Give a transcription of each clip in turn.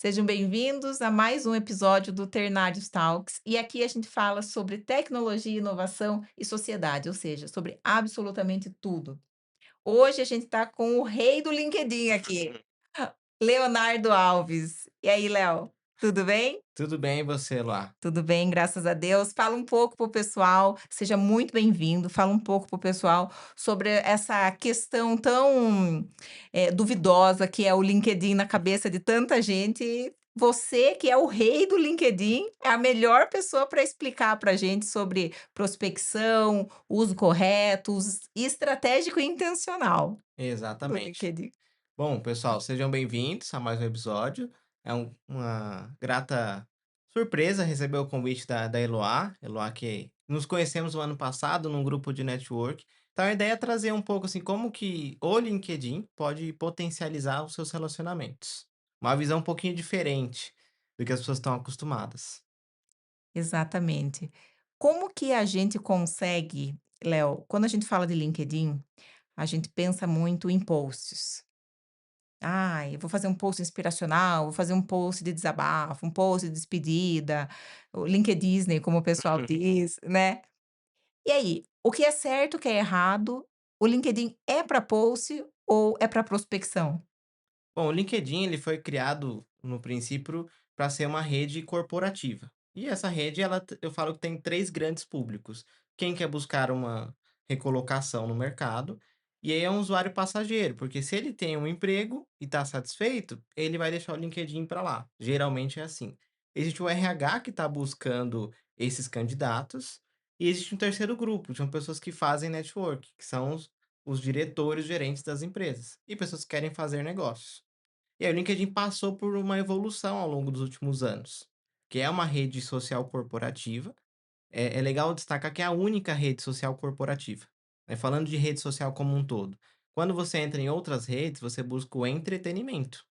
Sejam bem-vindos a mais um episódio do Ternários Talks. E aqui a gente fala sobre tecnologia, inovação e sociedade, ou seja, sobre absolutamente tudo. Hoje a gente está com o rei do LinkedIn aqui, Leonardo Alves. E aí, Léo, tudo bem? Tudo bem, e você lá? Tudo bem, graças a Deus. Fala um pouco para o pessoal, seja muito bem-vindo. Fala um pouco para o pessoal sobre essa questão tão duvidosa que é o LinkedIn na cabeça de tanta gente. Você, que é o rei do LinkedIn, é a melhor pessoa para explicar para a gente sobre prospecção, uso correto, uso estratégico e intencional do Exatamente. LinkedIn. Bom, pessoal, sejam bem-vindos a mais um episódio. É uma grata surpresa receber o convite da Eloá. Eloá que nos conhecemos no ano passado num grupo de network. Então a ideia é trazer um pouco assim como que o LinkedIn pode potencializar os seus relacionamentos. Uma visão um pouquinho diferente do que as pessoas estão acostumadas. Exatamente. Como que a gente consegue, Léo, quando a gente fala de LinkedIn, a gente pensa muito em posts. Ah, eu vou fazer um post inspiracional, vou fazer um post de desabafo, um post de despedida, o LinkedIn, como o pessoal diz, né? E aí, o que é certo, o que é errado? O LinkedIn é para post ou é para prospecção? Bom, o LinkedIn ele foi criado no princípio para ser uma rede corporativa. E essa rede, eu falo que tem três grandes públicos. Quem quer buscar uma recolocação no mercado, e aí é um usuário passageiro, porque se ele tem um emprego e está satisfeito, ele vai deixar o LinkedIn para lá. Geralmente é assim. Existe o RH que está buscando esses candidatos, e existe um terceiro grupo, são pessoas que fazem network, que são os diretores, gerentes das empresas, e pessoas que querem fazer negócios. E aí o LinkedIn passou por uma evolução ao longo dos últimos anos, que é uma rede social corporativa. É legal destacar que é a única rede social corporativa, né, falando de rede social como um todo. Quando você entra em outras redes, você busca o entretenimento,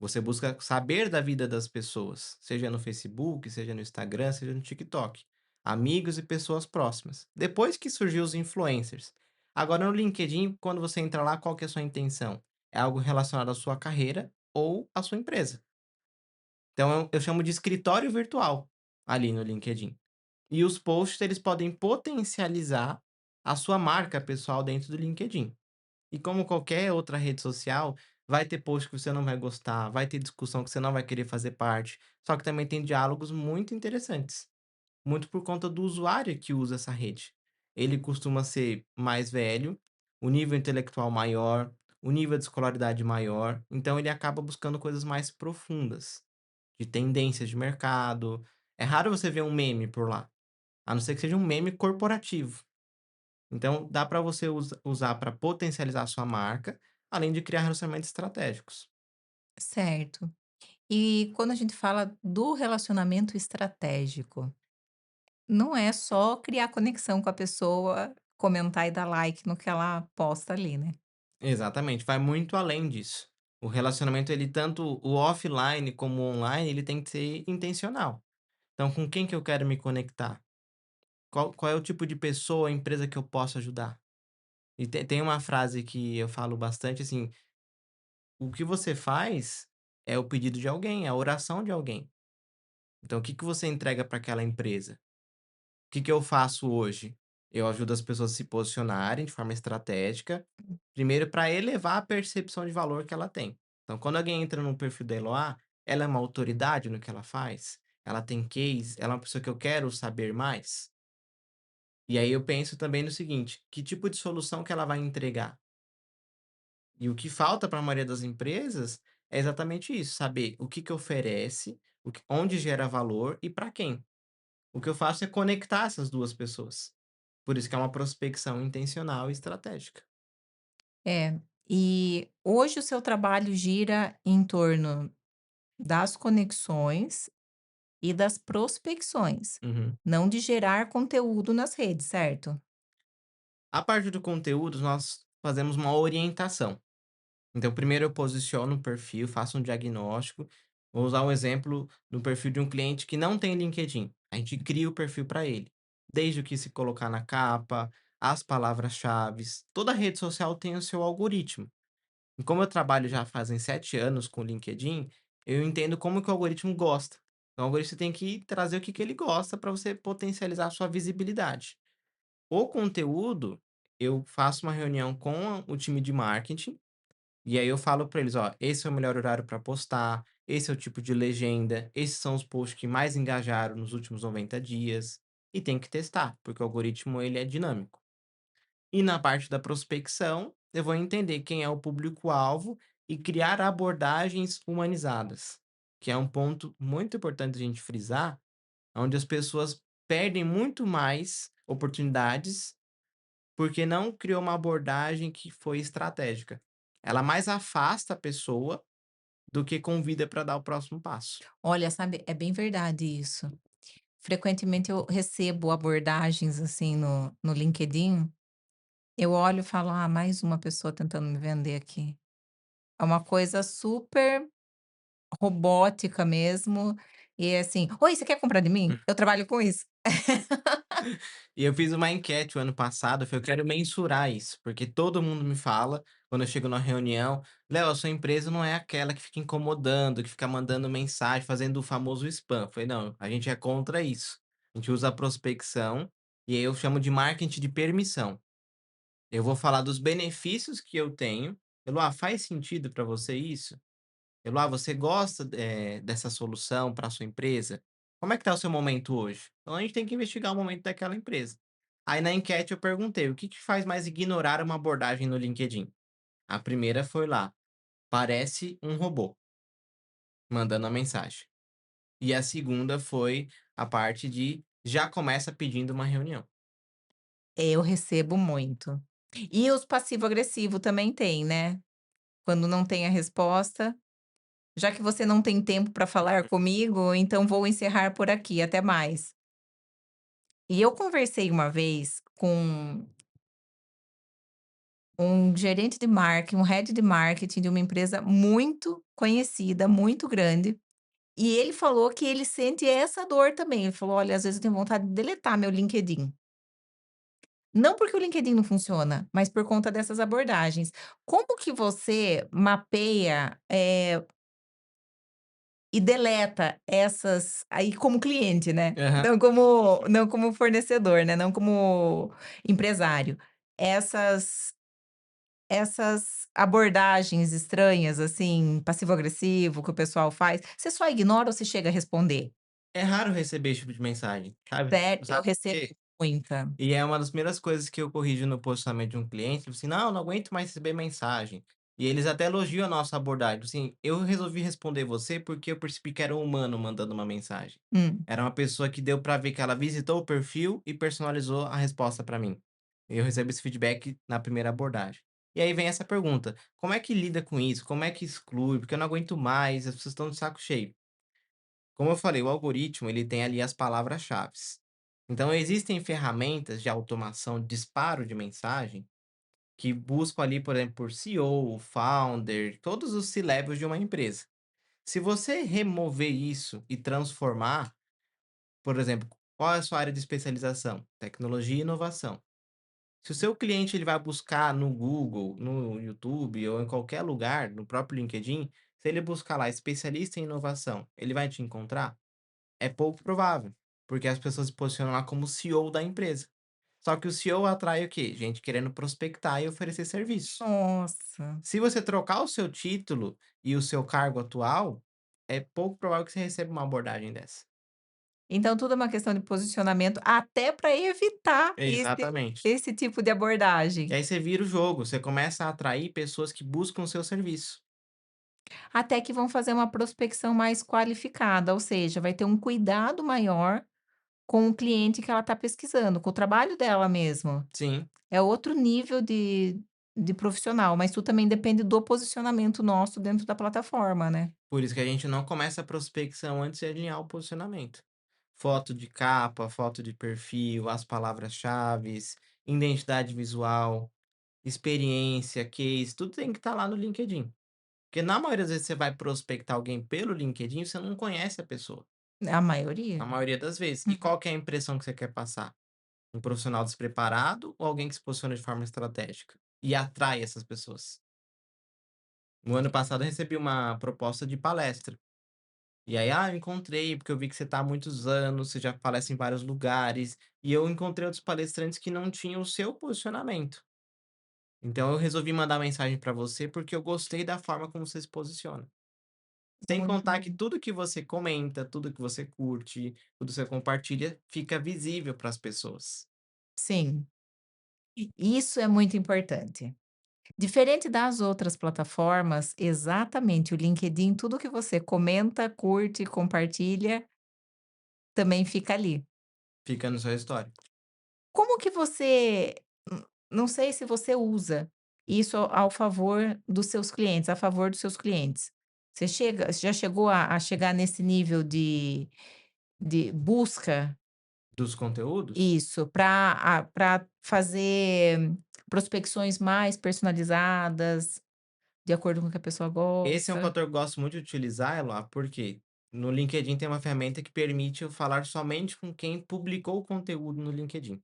você busca saber da vida das pessoas, seja no Facebook, seja no Instagram, seja no TikTok. Amigos e pessoas próximas. Depois que surgiu os influencers. Agora no LinkedIn, quando você entra lá, qual que é a sua intenção? É algo relacionado à sua carreira ou à sua empresa. Então eu chamo de escritório virtual ali no LinkedIn. E os posts eles podem potencializar a sua marca pessoal dentro do LinkedIn. E como qualquer outra rede social, vai ter post que você não vai gostar, vai ter discussão que você não vai querer fazer parte, só que também tem diálogos muito interessantes, muito por conta do usuário que usa essa rede. Ele costuma ser mais velho, o nível intelectual maior, o nível de escolaridade maior, então ele acaba buscando coisas mais profundas, de tendências de mercado. É raro você ver um meme por lá, a não ser que seja um meme corporativo. Então, dá para você usar para potencializar a sua marca, além de criar relacionamentos estratégicos. Certo. E quando a gente fala do relacionamento estratégico, não é só criar conexão com a pessoa, comentar e dar like no que ela posta ali, né. Exatamente, vai muito além disso. O relacionamento, ele tanto o offline como o online, ele tem que ser intencional. Então, com quem que eu quero me conectar? Qual é o tipo de pessoa, empresa que eu posso ajudar? E tem uma frase que eu falo bastante assim: o que você faz é o pedido de alguém, é a oração de alguém. Então, o que que você entrega para aquela empresa? Que eu faço hoje? Eu ajudo as pessoas a se posicionarem de forma estratégica, primeiro para elevar a percepção de valor que ela tem. Então, quando alguém entra no perfil da Eloá, ela é uma autoridade no que ela faz? Ela tem case? Ela é uma pessoa que eu quero saber mais? E aí eu penso também no seguinte: que tipo de solução que ela vai entregar? E o que falta para a maioria das empresas é exatamente isso: saber o que que oferece, onde gera valor e para quem. O que eu faço é conectar essas duas pessoas. Por isso que é uma prospecção intencional e estratégica. É, e hoje o seu trabalho gira em torno das conexões e das prospecções, Uhum. não de gerar conteúdo nas redes, certo? A parte do conteúdo, nós fazemos uma orientação. Então, primeiro eu posiciono o perfil, faço um diagnóstico. Vou usar um exemplo do perfil de um cliente que não tem LinkedIn. A gente cria o perfil para ele. Desde o que se colocar na capa, as palavras-chaves. Toda rede social tem o seu algoritmo. E como eu trabalho já fazem 7 anos com o LinkedIn, eu entendo como que o algoritmo gosta. Então, o algoritmo tem que trazer o que que ele gosta para você potencializar a sua visibilidade. O conteúdo, eu faço uma reunião com o time de marketing, e aí eu falo para eles: "Ó, esse é o melhor horário para postar, esse é o tipo de legenda, esses são os posts que mais engajaram nos últimos 90 dias", e tem que testar, porque o algoritmo ele é dinâmico. E na parte da prospecção, eu vou entender quem é o público-alvo e criar abordagens humanizadas, que é um ponto muito importante a gente frisar, onde as pessoas perdem muito mais oportunidades, porque não criou uma abordagem que foi estratégica. Ela mais afasta a pessoa do que convida para dar o próximo passo. Olha, sabe, é bem verdade isso. Frequentemente eu recebo abordagens, assim, no LinkedIn, eu olho e falo: "Ah, mais uma pessoa tentando me vender aqui". É uma coisa super robótica mesmo, e é assim: "Oi, você quer comprar de mim? Eu trabalho com isso". E eu fiz uma enquete o ano passado, eu quero mensurar isso, porque todo mundo me fala, quando eu chego numa reunião: "Léo, a sua empresa não é aquela que fica incomodando, que fica mandando mensagem, fazendo o famoso spam". Eu falei: "Não, a gente é contra isso. A gente usa a prospecção, e aí eu chamo de marketing de permissão. Eu vou falar dos benefícios que eu tenho. Eu: 'Ah, faz sentido para você isso?' Eu: você gosta, dessa solução para sua empresa? Como é que tá o seu momento hoje?". Então a gente tem que investigar o momento daquela empresa. Aí na enquete eu perguntei: "O que te faz mais ignorar uma abordagem no LinkedIn?". A primeira foi lá: "Parece um robô mandando a mensagem". E a segunda foi a parte de: "Já começa pedindo uma reunião". Eu recebo muito. E os passivo-agressivo também tem, né. Quando não tem a resposta: "Já que você não tem tempo para falar comigo, então vou encerrar por aqui, até mais". E eu conversei uma vez com um gerente de marketing, um head de marketing de uma empresa muito conhecida, muito grande, e ele falou que ele sente essa dor também. Ele falou: "Olha, às vezes eu tenho vontade de deletar meu LinkedIn". Não porque o LinkedIn não funciona, mas por conta dessas abordagens. Como que você mapeia, e deleta essas aí como cliente, né, Aham. não como fornecedor, né, não como empresário. Essas abordagens estranhas, assim, passivo-agressivo que o pessoal faz, você só ignora ou você chega a responder? É raro receber esse tipo de mensagem, sabe. Sério, eu Sabe por recebo quê? muita. E é uma das primeiras coisas que eu corrijo no posicionamento de um cliente, tipo assim: "Não, não aguento mais receber mensagem". E eles até elogiam a nossa abordagem, tipo assim: "Eu resolvi responder você, porque eu percebi que era um humano mandando uma mensagem". Hum. Era uma pessoa que deu pra ver que ela visitou o perfil e personalizou a resposta pra mim. Eu recebo esse feedback na primeira abordagem. E aí vem essa pergunta: como é que lida com isso? Como é que exclui? Porque eu não aguento mais, as pessoas estão de saco cheio. Como eu falei, o algoritmo ele tem ali as palavras-chaves. Então existem ferramentas de automação de disparo de mensagem que buscam ali, por exemplo, por CEO, founder, todos os C-levels de uma empresa. Se você remover isso e transformar, por exemplo, qual é a sua área de especialização? Tecnologia e inovação. Se o seu cliente ele vai buscar no Google, no YouTube ou em qualquer lugar, no próprio LinkedIn, se ele buscar lá especialista em inovação, ele vai te encontrar? É pouco provável, porque as pessoas se posicionam lá como CEO da empresa. Só que o CEO atrai o quê? Gente querendo prospectar e oferecer serviço. Nossa. Se você trocar o seu título e o seu cargo atual, é pouco provável que você receba uma abordagem dessa. Então tudo é uma questão de posicionamento, até para evitar Exatamente. esse tipo de E abordagem. aí você vira o jogo, você começa a atrair pessoas que buscam o seu serviço. Até que vão fazer uma prospecção mais qualificada, ou seja, vai ter um cuidado maior com o cliente que ela está pesquisando, com o trabalho dela mesmo. Sim, É outro nível de profissional, mas tudo também depende do posicionamento nosso dentro da plataforma, né. por isso que a gente não começa a prospecção antes de alinhar o posicionamento. Foto de capa, foto de perfil, as palavras-chaves, identidade visual, experiência, case, tudo tem que estar lá no LinkedIn. Porque na maioria das vezes você vai prospectar alguém pelo LinkedIn, você não conhece a pessoa, A maioria. na maioria das vezes. E Uhum. qual que é a impressão que você quer passar? Um profissional despreparado ou alguém que se posiciona de forma estratégica e atrai essas pessoas? No ano passado eu recebi uma proposta de palestra. E aí: "Ah, eu encontrei, porque eu vi que você está há muitos anos, você já palestra em vários lugares, e eu encontrei outros palestrantes que não tinham o seu posicionamento. Então eu resolvi mandar mensagem para você, porque eu gostei da forma como você se posiciona". Sem Muito contar que bom. tudo que você comenta, tudo que você curte, tudo que você compartilha, fica visível para as pessoas. Sim, isso é muito importante. Diferente das outras plataformas, exatamente, o LinkedIn, tudo que você comenta, curte, compartilha, também fica ali. Fica no seu histórico. Como que você não sei se você usa isso ao favor dos seus clientes, a favor dos seus clientes. Você já chegou a chegar nesse nível de busca? Dos conteúdos? Isso, para fazer prospecções mais personalizadas, de acordo com o que a pessoa Esse é um gosta? fator que eu gosto muito de utilizar, Eloá, porque no LinkedIn tem uma ferramenta que permite eu falar somente com quem publicou o conteúdo no LinkedIn,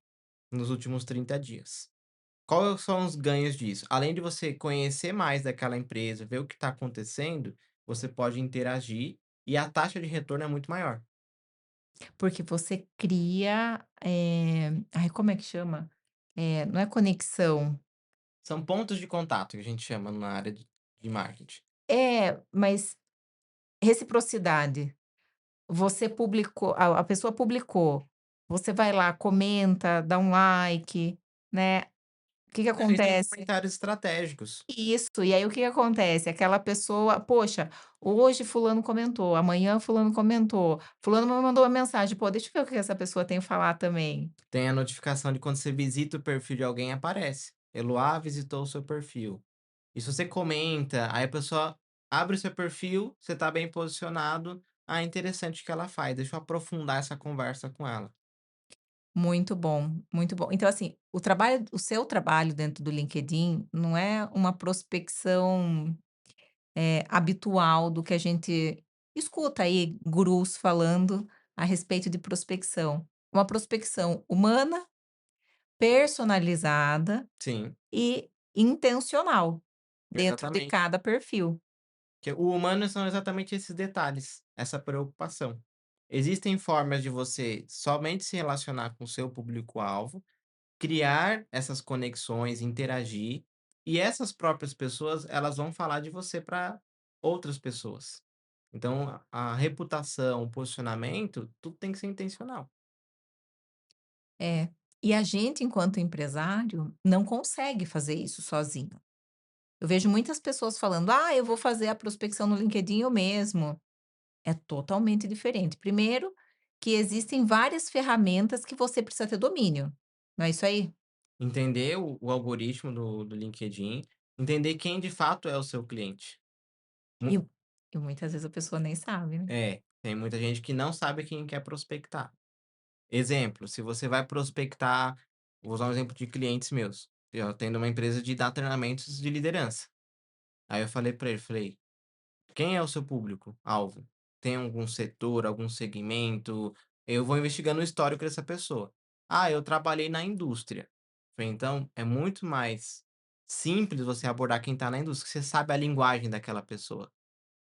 nos últimos 30 dias. Quais são os ganhos disso? Além de você conhecer mais daquela empresa, ver o que está acontecendo, você pode interagir e a taxa de retorno é muito maior. Porque você cria, ai, como é que chama? Não é conexão. São pontos de contato que a gente chama na área de marketing. É, mas reciprocidade. Você publicou, a pessoa publicou, você vai lá, comenta, dá um like, né. O que que Existem acontece? comentários estratégicos. Isso, e aí o que que acontece? Aquela pessoa: "Poxa, hoje fulano comentou, amanhã fulano comentou, fulano me mandou uma mensagem, pô, deixa eu ver o que essa pessoa tem a falar também". Tem a notificação de quando você visita o perfil de alguém, aparece. Eloá visitou o seu perfil. E se você comenta, aí a pessoa abre o seu perfil, você está bem posicionado. Ah, interessante o que ela faz. Deixa eu aprofundar essa conversa com ela. Muito bom, muito bom. Então, assim, o seu trabalho dentro do LinkedIn não é uma prospecção, habitual do que a gente escuta aí gurus falando a respeito de prospecção. Uma prospecção humana, personalizada Sim, e intencional dentro de exatamente. cada perfil. Que o humano são exatamente esses detalhes, essa preocupação. Existem formas de você somente se relacionar com o seu público-alvo, criar essas conexões, interagir, e essas próprias pessoas, elas vão falar de você para outras pessoas. Então, a reputação, o posicionamento, tudo tem que ser intencional. É. E a gente, enquanto empresário, não consegue fazer isso sozinho. Eu vejo muitas pessoas falando: "Ah, eu vou fazer a prospecção no LinkedIn eu mesmo". É totalmente diferente. Primeiro, que existem várias ferramentas que você precisa ter domínio, não é isso aí? Entender o algoritmo do LinkedIn, entender quem de fato é o seu cliente. E Mu e muitas vezes a pessoa nem sabe, né. tem muita gente que não sabe quem quer prospectar. Exemplo, se você vai prospectar, vou usar um exemplo de clientes meus. Eu atendo uma empresa de dar treinamentos de liderança. Aí eu falei para ele, falei: "Quem é o seu público-alvo? Tem algum setor, algum segmento?". Eu vou investigando o histórico dessa pessoa. "Ah, eu trabalhei na indústria". Falei: "Então, é muito mais simples você abordar quem está na indústria, que você sabe a linguagem daquela pessoa".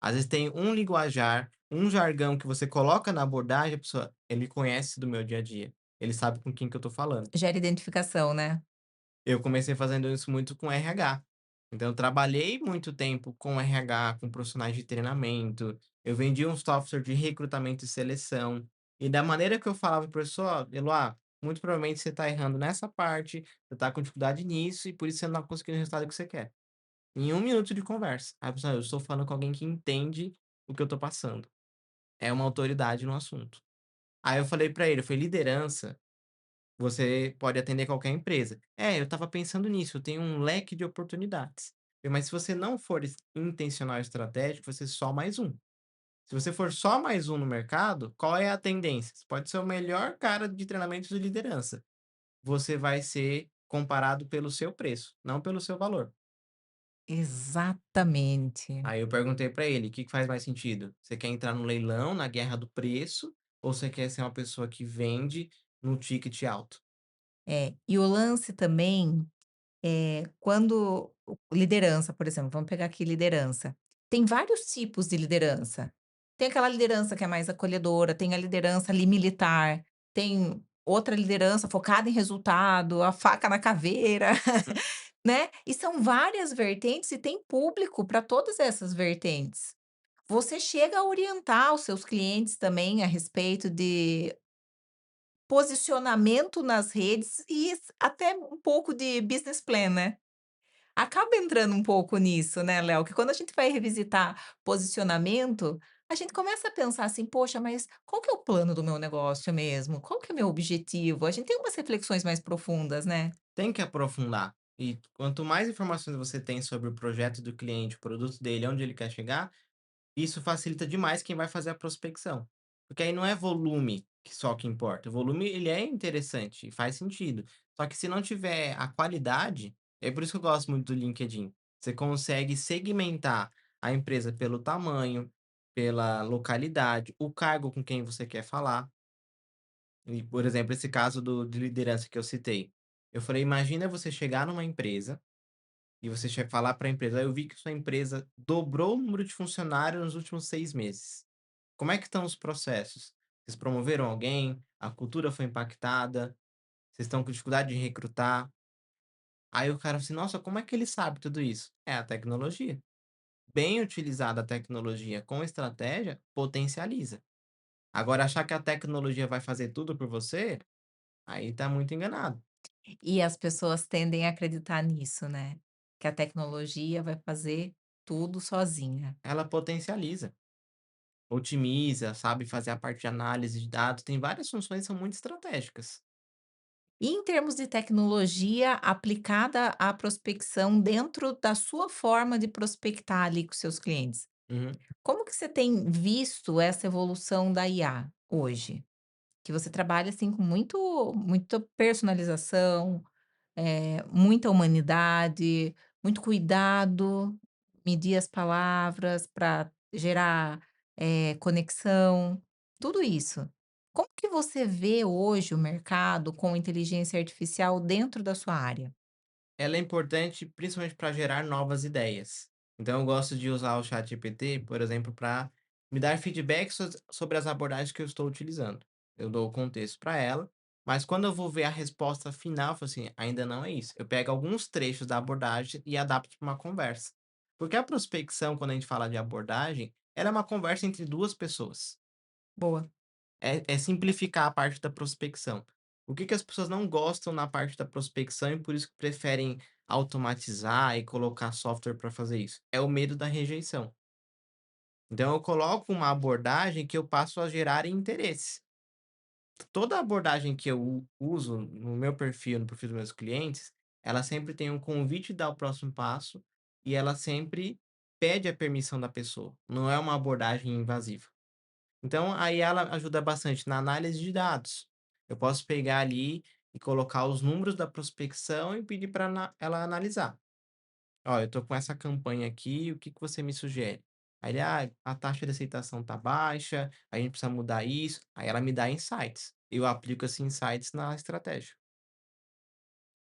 Às vezes tem um linguajar, um jargão que você coloca na abordagem, a pessoa: "Ele conhece do meu dia a dia, ele sabe com quem que eu estou falando". Gera identificação, né. Eu comecei fazendo isso muito com RH. Então eu trabalhei muito tempo com RH, com profissionais de treinamento, eu vendi um software de recrutamento e seleção, e da maneira que eu falava para o pessoal: "Eloá, muito provavelmente você está errando nessa parte, você está com dificuldade nisso e por isso você não está conseguindo o resultado que você quer". Em 1 minuto de conversa. Aí a pessoa: "Eu estou falando com alguém que entende o que eu estou passando, é uma autoridade no assunto". Aí eu falei para ele, eu falei: "Liderança, você pode atender qualquer empresa". "É, eu estava pensando nisso, eu tenho um leque de oportunidades". Eu: "Mas se você não for intencional e estratégico, vai ser só mais um. Se você for só mais um no mercado, qual é a tendência? Você pode ser o melhor cara de treinamentos de liderança. Você vai ser comparado pelo seu preço, não pelo seu valor". Exatamente. Aí eu perguntei pra ele: "O que que faz mais sentido? Você quer entrar no leilão, na guerra do preço, ou você quer ser uma pessoa que vende no ticket alto?". É, e o lance também, quando liderança, por exemplo, vamos pegar aqui liderança. Tem vários tipos de liderança. Tem aquela liderança que é mais acolhedora, tem a liderança ali militar, tem outra liderança focada em resultado, a faca na caveira, né. E são várias vertentes e tem público para todas essas vertentes. Você chega a orientar os seus clientes também a respeito de posicionamento nas redes e até um pouco de business plan, né. Acaba entrando um pouco nisso, né, Léo, que quando a gente vai revisitar posicionamento, a gente começa a pensar assim: "Poxa, mas qual que é o plano do meu negócio mesmo? Qual que é o meu objetivo?". A gente tem umas reflexões mais profundas, né. Tem que aprofundar. E quanto mais informações você tem sobre o projeto do cliente, o produto dele, onde ele quer chegar, isso facilita demais quem vai fazer a prospecção. Porque aí não é volume que só que importa. O volume ele é interessante e faz sentido. Só que se não tiver a qualidade, é por isso que eu gosto muito do LinkedIn. Você consegue segmentar a empresa pelo tamanho, pela localidade, o cargo com quem você quer falar. E, por exemplo, esse caso de liderança que eu citei. Eu falei, imagina você chegar numa empresa e você falar para a empresa: "Ah, eu vi que sua empresa dobrou o número de funcionários nos últimos 6 meses. Como é que estão os processos? Vocês promoveram alguém? A cultura foi impactada? Vocês estão com dificuldade de recrutar?" Aí o cara assim: "Nossa, como é que ele sabe tudo isso?" É a tecnologia. Bem utilizada a tecnologia com estratégia, potencializa. Agora achar que a tecnologia vai fazer tudo por você, aí tá muito enganado. E as pessoas tendem a acreditar nisso, né, que a tecnologia vai fazer tudo sozinha. Ela potencializa, otimiza, sabe fazer a parte de análise de dados, tem várias funções que são muito estratégicas. E em termos de tecnologia aplicada à prospecção dentro da sua forma de prospectar ali com seus clientes, Uhum. como que você tem visto essa evolução da IA hoje? Que você trabalha, assim, com muita personalização, muita humanidade, muito cuidado, medir as palavras para gerar, conexão, tudo isso. Como que você vê hoje o mercado com inteligência artificial dentro da sua área? Ela é importante principalmente para gerar novas ideias. Então eu gosto de usar o ChatGPT, por exemplo, para me dar feedback sobre as abordagens que eu estou utilizando. Eu dou o contexto para ela, mas quando eu vou ver a resposta final, eu falo assim, ainda não é isso. Eu pego alguns trechos da abordagem e adapto para uma conversa. Porque a prospecção, quando a gente fala de abordagem, ela é uma conversa entre duas pessoas. Boa. É simplificar a parte da prospecção. O que que as pessoas não gostam na parte da prospecção e por isso que preferem automatizar e colocar software para fazer isso? É o medo da rejeição. Então eu coloco uma abordagem que eu passo a gerar interesse. Toda abordagem que eu uso no meu perfil, no perfil dos meus clientes, ela sempre tem um convite dar o próximo passo e ela sempre pede a permissão da pessoa. Não é uma abordagem invasiva. Então, aí ela ajuda bastante na análise de dados. Eu posso pegar ali e colocar os números da prospecção e pedir para ela analisar. Ó, eu tô com essa campanha aqui, o que que você me sugere? Aí ele, ah, a taxa de aceitação tá baixa, a gente precisa mudar isso. Aí ela me dá insights. Eu aplico esses insights na estratégia.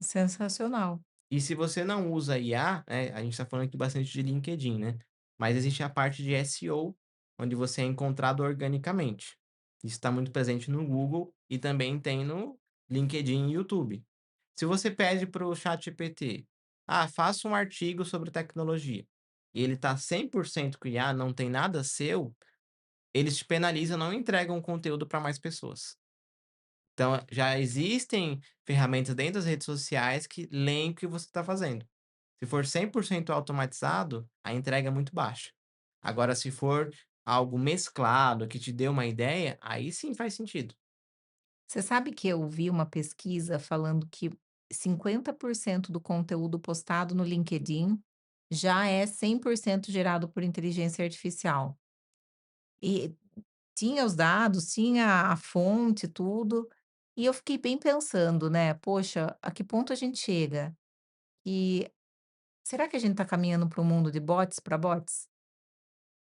Sensacional. E se você não usa IA, né, a gente está falando aqui bastante de LinkedIn, né? Mas existe a parte de SEO, onde você é encontrado organicamente. Isso está muito presente no Google e também tem no LinkedIn e YouTube. Se você pede para o ChatGPT, ah, faça um artigo sobre tecnologia, e ele está 100% com IA, não tem nada seu, eles te penalizam, não entregam o conteúdo para mais pessoas. Então, já existem ferramentas dentro das redes sociais que leem o que você está fazendo. Se for 100% automatizado, a entrega é muito baixa. Agora, se for algo mesclado, que te dê uma ideia, aí sim faz sentido. Você sabe que eu vi uma pesquisa falando que 50% do conteúdo postado no LinkedIn já é 100% gerado por inteligência artificial. E tinha os dados, tinha a fonte, tudo, e eu fiquei bem pensando, né: "Poxa, a que ponto a gente chega? E será que a gente está caminhando para um mundo de bots para bots?".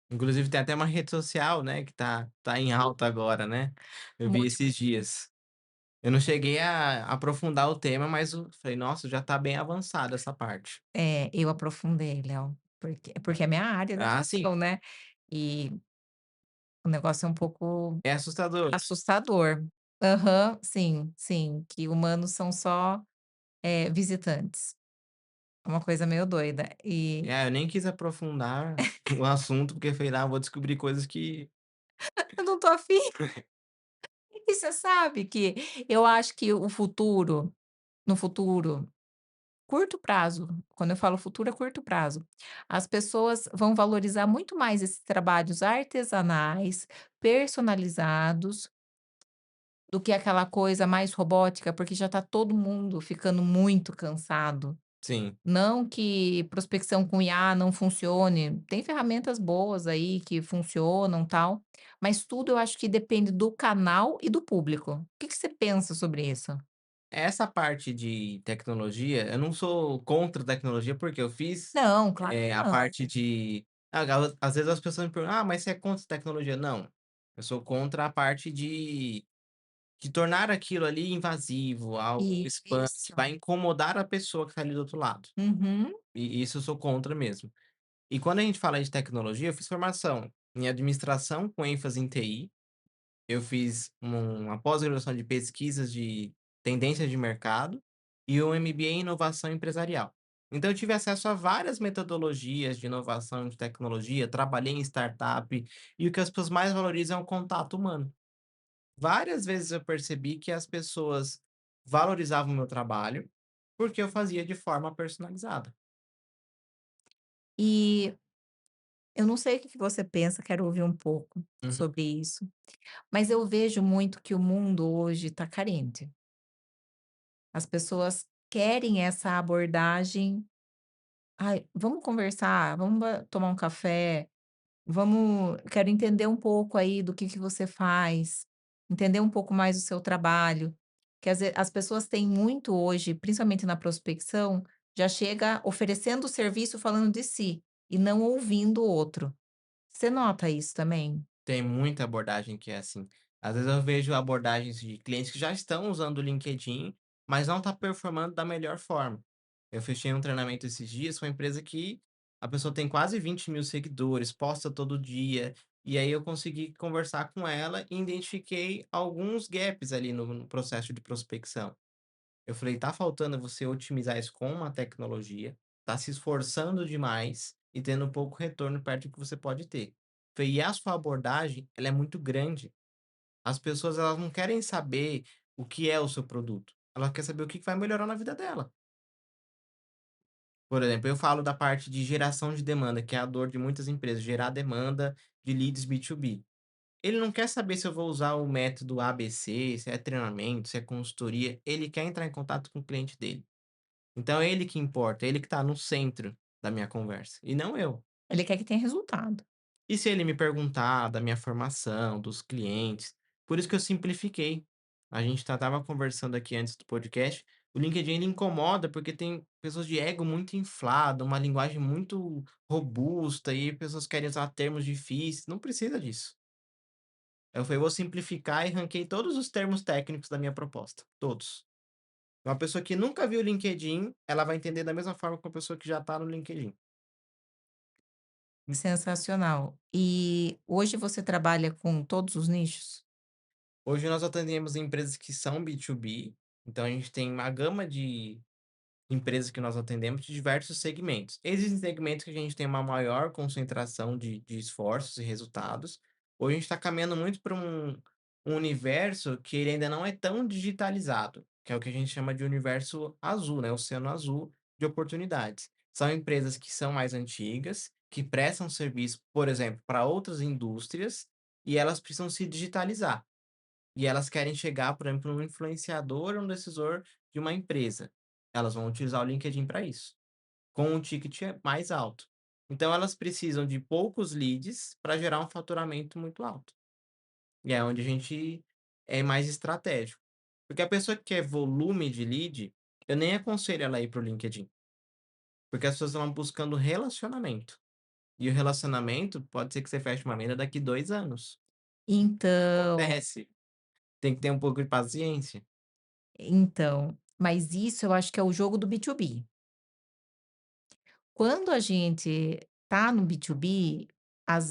Inclusive, tem até uma rede social, né, que tá em alta agora, né? Eu vi Múltiplo esses dias. Eu não cheguei a aprofundar o tema, mas eu falei: "Nossa, já tá bem avançada essa parte". eu aprofundei, Léo, porque é minha área de Ah, sim. atuação, né. E O negócio é um pouco É assustador. assustador. Aham, sim, sim, que humanos são só, visitantes. É uma coisa meio doida. E É, eu nem quis aprofundar o assunto, porque eu falei: "Ah, vou descobrir coisas que". eu não tô afim. E você sabe que eu acho que o futuro no futuro, curto prazo, quando eu falo futuro, é curto prazo, as pessoas vão valorizar muito mais esses trabalhos artesanais, personalizados, do que aquela coisa mais robótica, porque já está todo mundo ficando muito cansado. Sim. Não que prospecção com IA não funcione, tem ferramentas boas aí que funcionam, tal, mas tudo eu acho que depende do canal e do público. O que que você pensa sobre isso? Essa parte de tecnologia, eu não sou contra a tecnologia, porque eu fiz, Não, claro que a não. parte de às vezes as pessoas me perguntam: "Ah, mas você é contra a tecnologia?". Não, eu sou contra a parte de tornar aquilo ali invasivo, algo spam, que Isso. vai incomodar a pessoa que está ali do outro lado. Uhum. E isso eu sou contra mesmo. E quando a gente fala de tecnologia, eu fiz formação em administração com ênfase em TI. Eu fiz uma pós-graduação de pesquisas de tendências de mercado e um MBA em inovação empresarial. Então eu tive acesso a várias metodologias de inovação de tecnologia, trabalhei em startup e o que as pessoas mais valorizam é o contato humano. Várias vezes eu percebi que as pessoas valorizavam o meu trabalho, porque eu fazia de forma personalizada. E eu não sei o que que você pensa, quero ouvir um pouco Uhum. sobre isso, mas eu vejo muito que o mundo hoje está carente. As pessoas querem essa abordagem: "Ai, vamos conversar, vamos tomar um café, vamos quero entender um pouco aí do que você faz, entender um pouco mais do seu trabalho", que as pessoas têm muito hoje, principalmente na prospecção, já chega oferecendo o serviço falando de si, e não ouvindo o outro. Você nota isso também? Tem muita abordagem que é assim. Às vezes eu vejo abordagens de clientes que já estão usando o LinkedIn, mas não está performando da melhor forma. Eu fechei um treinamento esses dias com uma empresa que a pessoa tem quase 20.000 seguidores, posta todo dia, e aí eu consegui conversar com ela e identifiquei alguns gaps ali no processo de prospecção. Eu falei: "Tá faltando você otimizar isso com uma tecnologia, tá se esforçando demais e tendo pouco retorno perto do que você pode ter". Falei: "E a sua abordagem, ela é muito grande. As pessoas elas não querem saber o que é o seu produto, ela quer saber o que que vai melhorar na vida dela". Por exemplo, eu falo da parte de geração de demanda, que é a dor de muitas empresas, gerar demanda de leads B2B. Ele não quer saber se eu vou usar o método ABC, se é treinamento, se é consultoria, ele quer entrar em contato com o cliente dele. Então é ele que importa, é ele que está no centro da minha conversa, e não eu. Ele quer que tenha resultado. E se ele me perguntar da minha formação, dos clientes, por isso que eu simplifiquei. A gente estava conversando aqui antes do podcast, o LinkedIn ele incomoda porque tem pessoas de ego muito inflado, uma linguagem muito robusta e pessoas querem usar termos difíceis, não precisa disso. Eu falei: "Vou simplificar", e ranquei todos os termos técnicos da minha proposta, todos. Uma pessoa que nunca viu o LinkedIn, ela vai entender da mesma forma que uma pessoa que já está no LinkedIn. Sensacional. E hoje você trabalha com todos os nichos? Hoje nós atendemos empresas que são B2B, então a gente tem uma gama de empresas que nós atendemos de diversos segmentos. Existem segmentos que a gente tem uma maior concentração de esforços e resultados. Hoje a gente está caminhando muito para um universo que ele ainda não é tão digitalizado, que é o que a gente chama de universo azul, né? Oceano azul de oportunidades. São empresas que são mais antigas, que prestam serviço, por exemplo, para outras indústrias, e elas precisam se digitalizar. E elas querem chegar, por exemplo, num influenciador ou um decisor de uma empresa. Elas vão utilizar o LinkedIn para isso, com um ticket mais alto. Então elas precisam de poucos leads para gerar um faturamento muito alto. E é onde a gente é mais estratégico. Porque a pessoa que quer volume de lead, eu nem aconselho ela a ir para o LinkedIn, porque as pessoas estão buscando relacionamento. E o relacionamento pode ser que você feche uma venda daqui 2 anos. Então Acontece. Tem que ter um pouco de paciência. mas isso eu acho que é o jogo do B2B. Quando a gente tá no B2B,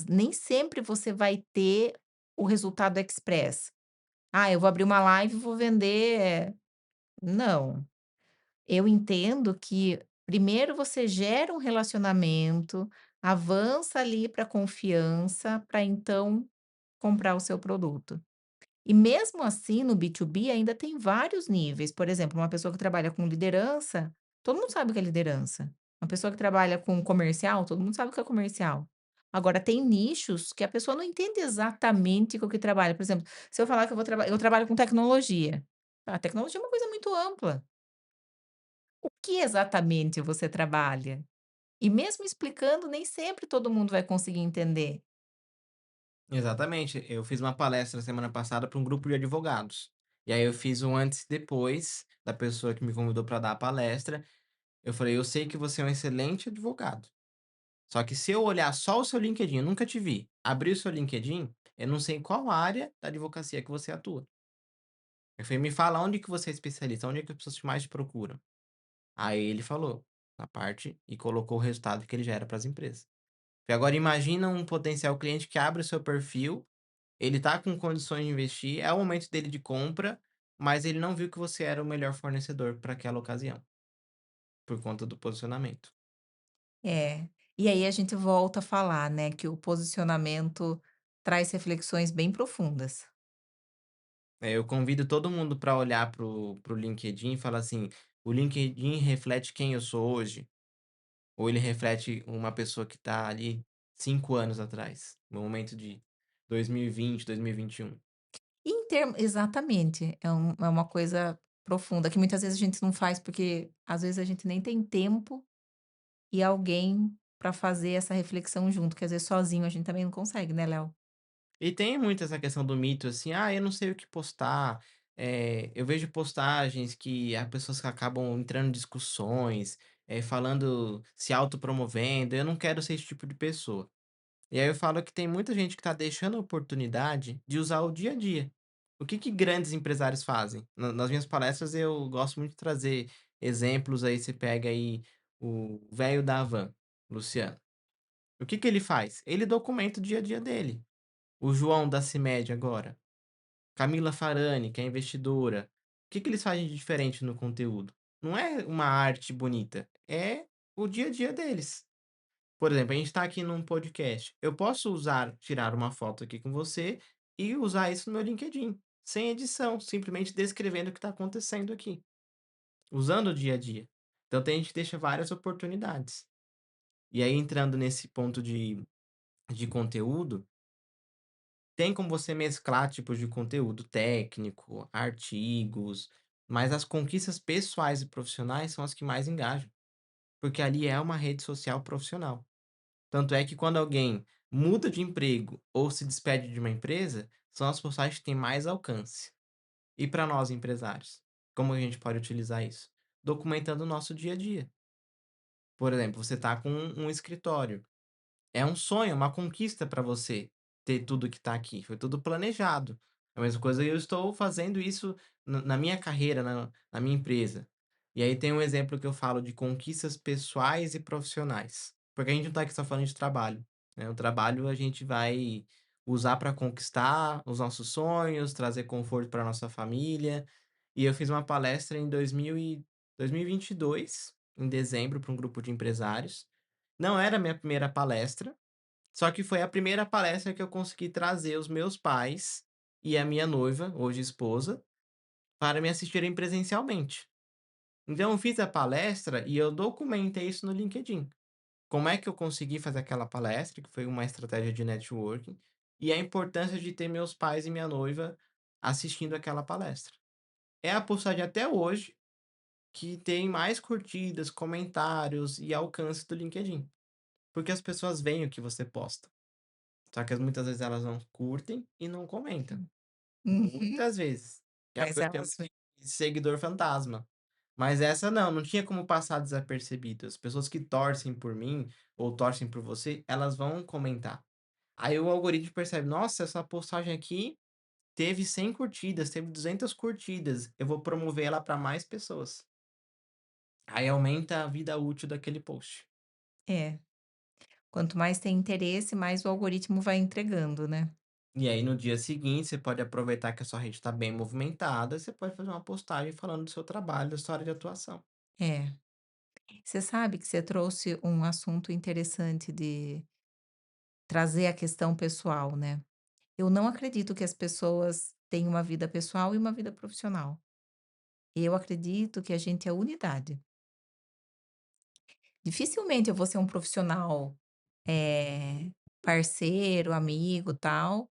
nem sempre você vai ter o resultado express. "Ah, eu vou abrir uma live e vou vender", não. Eu entendo que primeiro você gera um relacionamento, avança ali para confiança, para então comprar o seu produto. E mesmo assim, no B2B ainda tem vários níveis. Por exemplo, uma pessoa que trabalha com liderança, todo mundo sabe o que é liderança. Uma pessoa que trabalha com comercial, todo mundo sabe o que é comercial. Agora, tem nichos que a pessoa não entende exatamente com o que trabalha. Por exemplo, se eu falar que eu trabalho com tecnologia. A tecnologia é uma coisa muito ampla. O que exatamente você trabalha? E mesmo explicando, nem sempre todo mundo vai conseguir entender. Exatamente. Eu fiz uma palestra semana passada para um grupo de advogados. E aí eu fiz um antes e depois da pessoa que me convidou para dar a palestra. Eu falei: "Eu sei que você é um excelente advogado, só que se eu olhar só o seu LinkedIn, eu nunca te vi, abrir o seu LinkedIn, eu não sei em qual área da advocacia que você atua". Eu falei: "Me fala onde que você é especialista, onde é que as pessoas mais te procuram". Aí ele falou, na parte e colocou o resultado que ele gera para as empresas. E agora imagina um potencial cliente que abre o seu perfil, ele tá com condições de investir, é o momento dele de compra, mas ele não viu que você era o melhor fornecedor para aquela ocasião, por conta do posicionamento. É. E aí a gente volta a falar, né, que o posicionamento traz reflexões bem profundas. Eu convido todo mundo para olhar pro LinkedIn e falar assim: "O LinkedIn reflete quem eu sou hoje, ou ele reflete uma pessoa que está ali 5 anos atrás, no momento de 2020, 2021". Exatamente, é uma coisa profunda que muitas vezes a gente não faz, porque às vezes a gente nem tem tempo e alguém para fazer essa reflexão junto, que às vezes sozinho a gente também não consegue, né, Léo? E tem muito essa questão do mito, assim: "Ah, eu não sei o que postar". Eu vejo postagens que há pessoas que acabam entrando em discussões, falando, se autopromovendo, eu não quero ser esse tipo de pessoa. E aí eu falo que tem muita gente que está deixando a oportunidade de usar o dia a dia. O que que grandes empresários fazem? Nas minhas palestras eu gosto muito de trazer exemplos, aí você pega aí o velho da Havan, Luciano. O que que ele faz? Ele documenta o dia a dia dele. O João da CIMED agora, Camila Farani, que é investidora. O que que eles fazem de diferente no conteúdo? Não é uma arte bonita, é o dia a dia deles. Por exemplo, a gente está aqui num podcast. Eu posso tirar uma foto aqui com você e usar isso no meu LinkedIn, sem edição, simplesmente descrevendo o que está acontecendo aqui, usando o dia a dia. Então, tem gente que deixa várias oportunidades. E aí, entrando nesse ponto de conteúdo, tem como você mesclar tipos de conteúdo técnico, artigos, mas as conquistas pessoais e profissionais são as que mais engajam, porque ali é uma rede social profissional. Tanto é que quando alguém muda de emprego ou se despede de uma empresa, são as postagens que têm mais alcance. E para nós empresários, como a gente pode utilizar isso? Documentando o nosso dia a dia. Por exemplo, você está com um escritório. É um sonho, uma conquista para você ter tudo que está aqui, foi tudo planejado. É a mesma coisa eu estou fazendo isso na minha carreira, na minha empresa. E aí tem um exemplo que eu falo de conquistas pessoais e profissionais, porque a gente não está aqui só falando de trabalho, né, o trabalho a gente vai usar para conquistar os nossos sonhos, trazer conforto para nossa família. E eu fiz uma palestra em 2022, em dezembro, para um grupo de empresários. Não era a minha primeira palestra, só que foi a primeira palestra que eu consegui trazer os meus pais e a minha noiva, hoje esposa, para me assistirem presencialmente. Então eu fiz a palestra e eu documentei isso no LinkedIn. Como é que eu consegui fazer aquela palestra, que foi uma estratégia de networking, e a importância de ter meus pais e minha noiva assistindo aquela palestra. É a postagem até hoje que tem mais curtidas, comentários e alcance do LinkedIn, porque as pessoas veem o que você posta. Só que muitas vezes elas não curtem e não comentam. Uhum. Muitas vezes. Que é o que Mas eu chamo elas de seguidor fantasma. Mas essa não tinha como passar desapercebido. As pessoas que torcem por mim ou torcem por você, elas vão comentar. Aí o algoritmo percebe: "Nossa, essa postagem aqui teve 100 curtidas, teve 200 curtidas, eu vou promover ela para mais pessoas". Aí aumenta a vida útil daquele post. quanto mais tem interesse, mais o algoritmo vai entregando, né. E aí no dia seguinte você pode aproveitar que a sua rede está bem movimentada, você pode fazer uma postagem falando do seu trabalho, da sua área de atuação. É. Você sabe que você trouxe um assunto interessante de trazer a questão pessoal, né. Eu não acredito que as pessoas têm uma vida pessoal e uma vida profissional. Eu acredito que a gente é unidade. Dificilmente eu vou ser um profissional, parceiro, amigo, tal,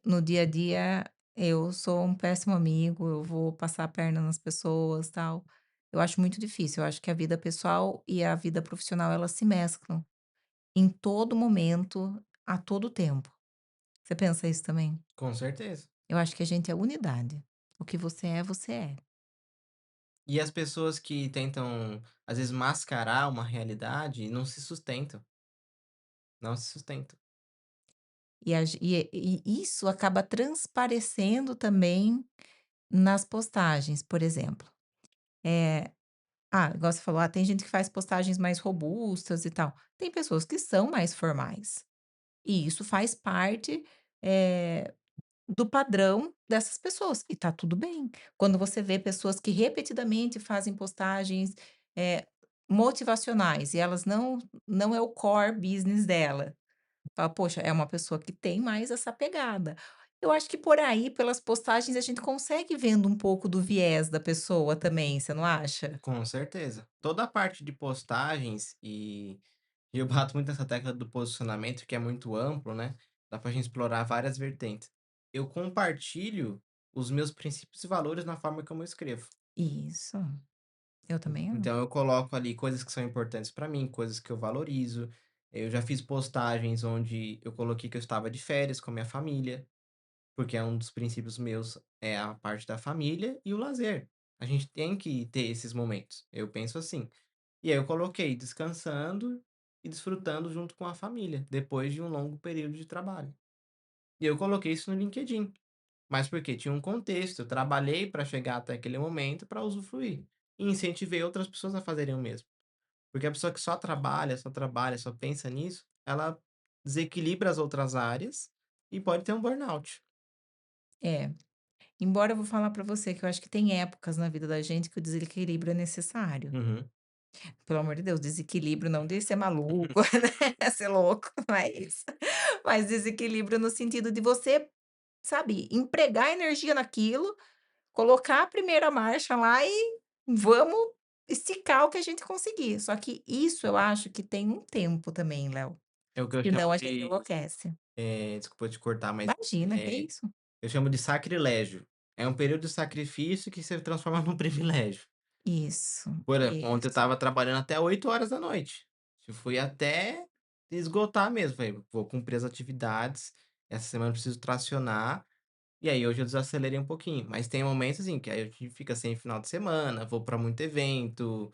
no dia a dia eu sou um péssimo amigo, eu vou passar a perna nas pessoas, tal. Eu acho muito difícil, eu acho que a vida pessoal e a vida profissional elas se mesclam em todo momento, a todo tempo. Você pensa isso também? Com certeza. Eu acho que a gente é unidade. O que você é, você é. E as pessoas que tentam, às vezes, mascarar uma realidade não se sustentam, não se sustentam. E isso acaba transparecendo também nas postagens, por exemplo. Eh, igual você falou, tem gente que faz postagens mais robustas e tal. Tem pessoas que são mais formais. E isso faz parte, eh, do padrão dessas pessoas, e tá tudo bem. Quando você vê pessoas que repetidamente fazem postagens, eh, motivacionais e elas não é o core business dela. Fala: "Poxa, é uma pessoa que tem mais essa pegada". Eu acho que por aí, pelas postagens, a gente consegue vendo um pouco do viés da pessoa também, você não acha? Com certeza. Toda a parte de postagens e eu bato muito nessa tecla do posicionamento, que é muito amplo, né, dá pra gente explorar várias vertentes. Eu compartilho os meus princípios e valores na forma como eu escrevo. Isso, eu também amo. Então eu coloco ali coisas que são importantes pra mim, coisas que eu valorizo. Eu já fiz postagens onde eu coloquei que eu estava de férias com a minha família. Porque é um dos princípios meus, é a parte da família e o lazer. A gente tem que ter esses momentos, eu penso assim. E aí eu coloquei descansando e desfrutando junto com a família, depois de um longo período de trabalho. E eu coloquei isso no LinkedIn, mas porque tinha um contexto, eu trabalhei para chegar até aquele momento para usufruir. E incentivei outras pessoas a fazerem o mesmo. Porque a pessoa que só trabalha, só pensa nisso, ela desequilibra as outras áreas e pode ter um burnout. É, embora eu vou falar pra você que eu acho que tem épocas na vida da gente que o desequilíbrio é necessário. Uhum. Pelo amor de Deus, desequilíbrio não de ser maluco, né, ser louco, não é isso. Mas desequilíbrio no sentido de você, sabe, empregar energia naquilo, colocar a primeira marcha lá e vamos esticar o que a gente conseguir. Só que isso eu acho que tem um tempo também, Léo, É o que eu chamo senão a gente de enlouquece. desculpa te cortar, mas, Imagina, que eh, isso. eu chamo de sacrilégio. É um período de sacrifício que se transforma num privilégio. Isso, Por exemplo, ontem eu isso. estava trabalhando até 8 horas da noite. Eu fui até esgotar mesmo, falei: "Vou cumprir as atividades, essa semana eu preciso tracionar", e aí hoje eu desacelerei um pouquinho. Mas tem momentos, assim, que aí a gente fica sem final de semana, vou pra muito evento,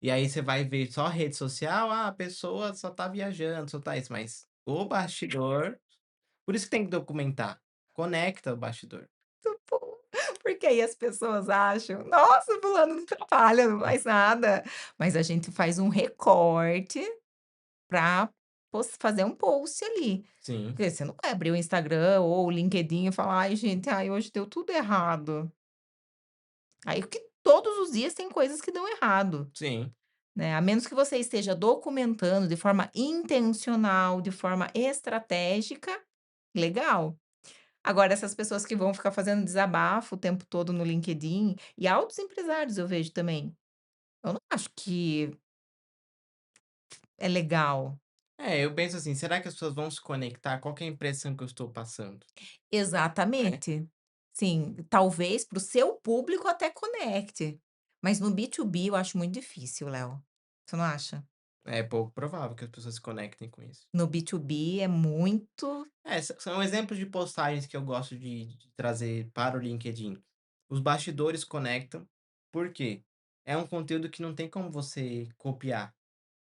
e aí você vai ver só rede social, a pessoa só tá viajando, só tá isso, mas o bastidor por isso que tem que documentar. Conecta o bastidor. Pô, porque aí as pessoas acham: "Nossa, fulano não trabalha, não faz nada", mas a gente faz um recorte pra fazer um post ali. Sim, Porque você não vai abrir o Instagram ou o LinkedIn e falar: "Ai gente, ai hoje deu tudo errado". Aí que todos os dias tem coisas que dão errado, sim. né, a menos que você esteja documentando de forma intencional, de forma estratégica, legal. Agora essas pessoas que vão ficar fazendo desabafo o tempo todo no LinkedIn, e altos empresários eu vejo também, eu não acho que é legal. É, eu penso assim, será que as pessoas vão se conectar? Qual que é a impressão que eu estou passando? Né. Exatamente. Sim, talvez para o seu público até conecte, mas no B2B eu acho muito difícil, Léo. Você não acha? É pouco provável que as pessoas se conectem com isso. No B2B é muito É, são exemplos de postagens que eu gosto de trazer para o LinkedIn. Os bastidores conectam, por quê? É um conteúdo que não tem como você copiar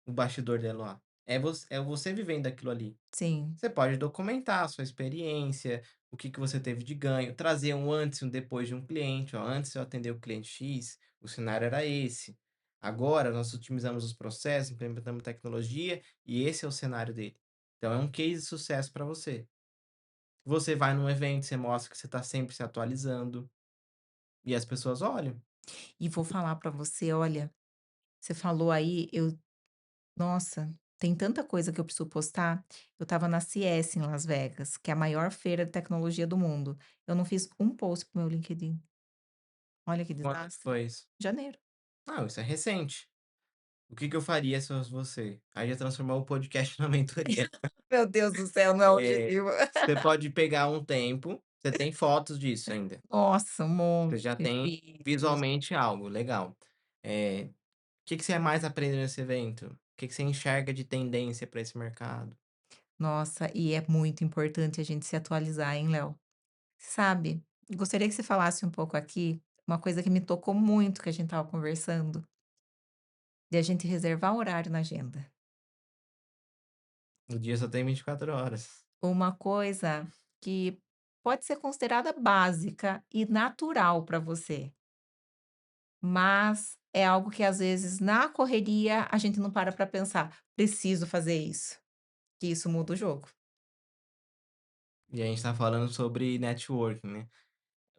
o bastidor dela lá. É você vivendo aquilo ali. sim, Você pode documentar a sua experiência, o que que você teve de ganho, trazer um antes e um depois de um cliente, ó, antes eu atender o cliente X, o cenário era esse. Agora nós otimizamos os processos, implementamos tecnologia e esse é o cenário dele. Então é um case de sucesso para você. Você vai num evento, você mostra que você está sempre se atualizando, e as pessoas olham. E vou falar para você, olha, você falou aí, nossa, tem tanta coisa que eu preciso postar. Eu estava na CES em Las Vegas, que é a maior feira de tecnologia do mundo. Eu não fiz um post para o meu LinkedIn. Olha que Quando que desastre. foi isso? Janeiro. Não, isso é recente. O que que eu faria se eu fosse você? Aí já transformar o podcast numa mentoria. Meu Deus do céu, não é o Eh, objetivo. você pode pegar um tempo, você tem fotos disso ainda, Nossa, um você monte já de tem vídeos. visualmente algo, legal. O que que você mais aprendeu nesse evento? O que que você enxerga de tendência para esse mercado? Nossa, e é muito importante a gente se atualizar, hein, Léo? Sabe, gostaria que você falasse um pouco aqui, uma coisa que me tocou muito que a gente estava conversando, de a gente reservar horário na agenda. O dia só tem 24 horas. Uma coisa que pode ser considerada básica e natural para você, mas é algo que às vezes na correria a gente não para pensar: "Preciso fazer isso", que isso muda o jogo. E a gente tá falando sobre networking, né.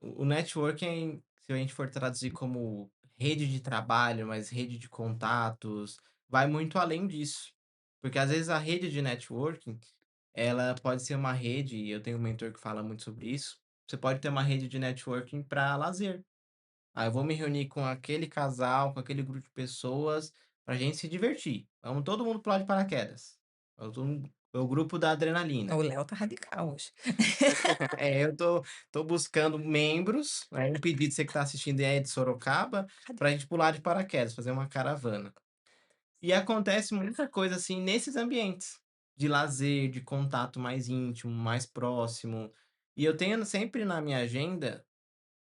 O networking, se a gente for traduzir como rede de trabalho, mas rede de contatos, vai muito além disso. Porque às vezes a rede de networking, ela pode ser uma rede, e eu tenho um mentor que fala muito sobre isso, você pode ter uma rede de networking para lazer. Ah, eu vou me reunir com aquele casal, com aquele grupo de pessoas, pra gente se divertir. Vamos todo mundo pular de paraquedas. É o grupo da O adrenalina. Léo tá radical hoje. Eu tô buscando membros, um pedido, você que tá assistindo aí é de Sorocaba, pra gente pular de paraquedas, fazer uma caravana. E acontece muita coisa, assim, nesses ambientes, de lazer, de contato mais íntimo, mais próximo. E eu tenho sempre na minha agenda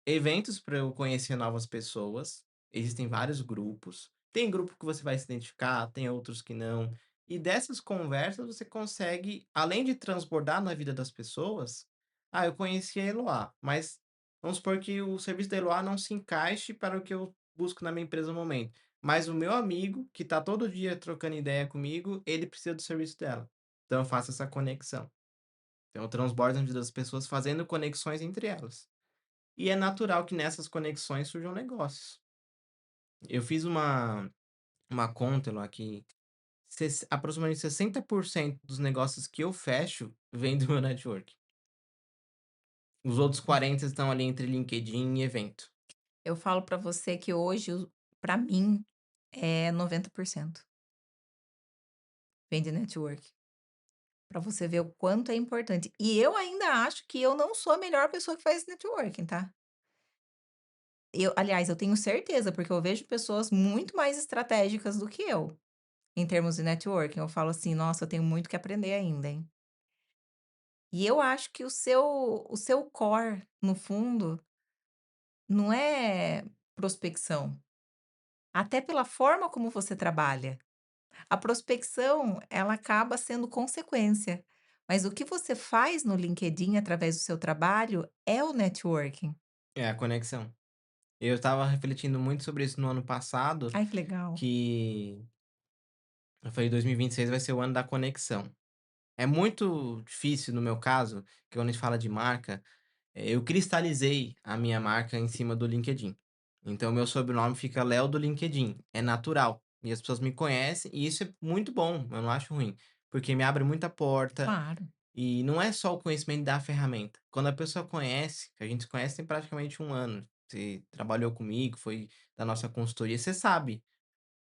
eventos para eu conhecer novas pessoas, existem vários grupos. Tem grupo que você vai se identificar, tem outros que não. E dessas conversas você consegue, além de transbordar na vida das pessoas, eu conheci a Eloá, mas vamos supor que o serviço da Eloá não se encaixe para o que eu busco na minha empresa no momento. Mas o meu amigo, que está todo dia trocando ideia comigo, ele precisa do serviço dela. Então eu faço essa conexão. Então eu transbordo na vida das pessoas fazendo conexões entre elas. E é natural que nessas conexões surjam negócios. Eu fiz uma conta lá que aproximadamente 60% dos negócios que eu fecho vem do meu network. Os outros 40 estão ali entre LinkedIn e evento. Eu falo para você que hoje para mim é 90% vem de network, para você ver o quanto é importante. E eu ainda acho que eu não sou a melhor pessoa que faz networking, tá. Aliás, eu tenho certeza, porque eu vejo pessoas muito mais estratégicas do que eu, em termos de networking. Eu falo assim: "Nossa, eu tenho muito que aprender ainda, hein". E eu acho que o seu core, no fundo, não é prospecção, até pela forma como você trabalha. A prospecção, ela acaba sendo consequência, mas o que você faz no LinkedIn através do seu trabalho é o networking. É a conexão. Eu estava refletindo muito sobre isso no ano passado, Ai, que legal. que eu falei 2026 vai ser o ano da conexão. É muito difícil no meu caso, que quando a gente fala de marca, eu cristalizei a minha marca em cima do LinkedIn. Então meu sobrenome fica Léo do LinkedIn, é natural. E as pessoas me conhecem e isso é muito bom, eu não acho ruim, porque me abre muita porta Claro, e não é só o conhecimento da ferramenta. Quando a pessoa conhece, que a gente se conhece tem praticamente um ano, você trabalhou comigo, foi da nossa consultoria, você sabe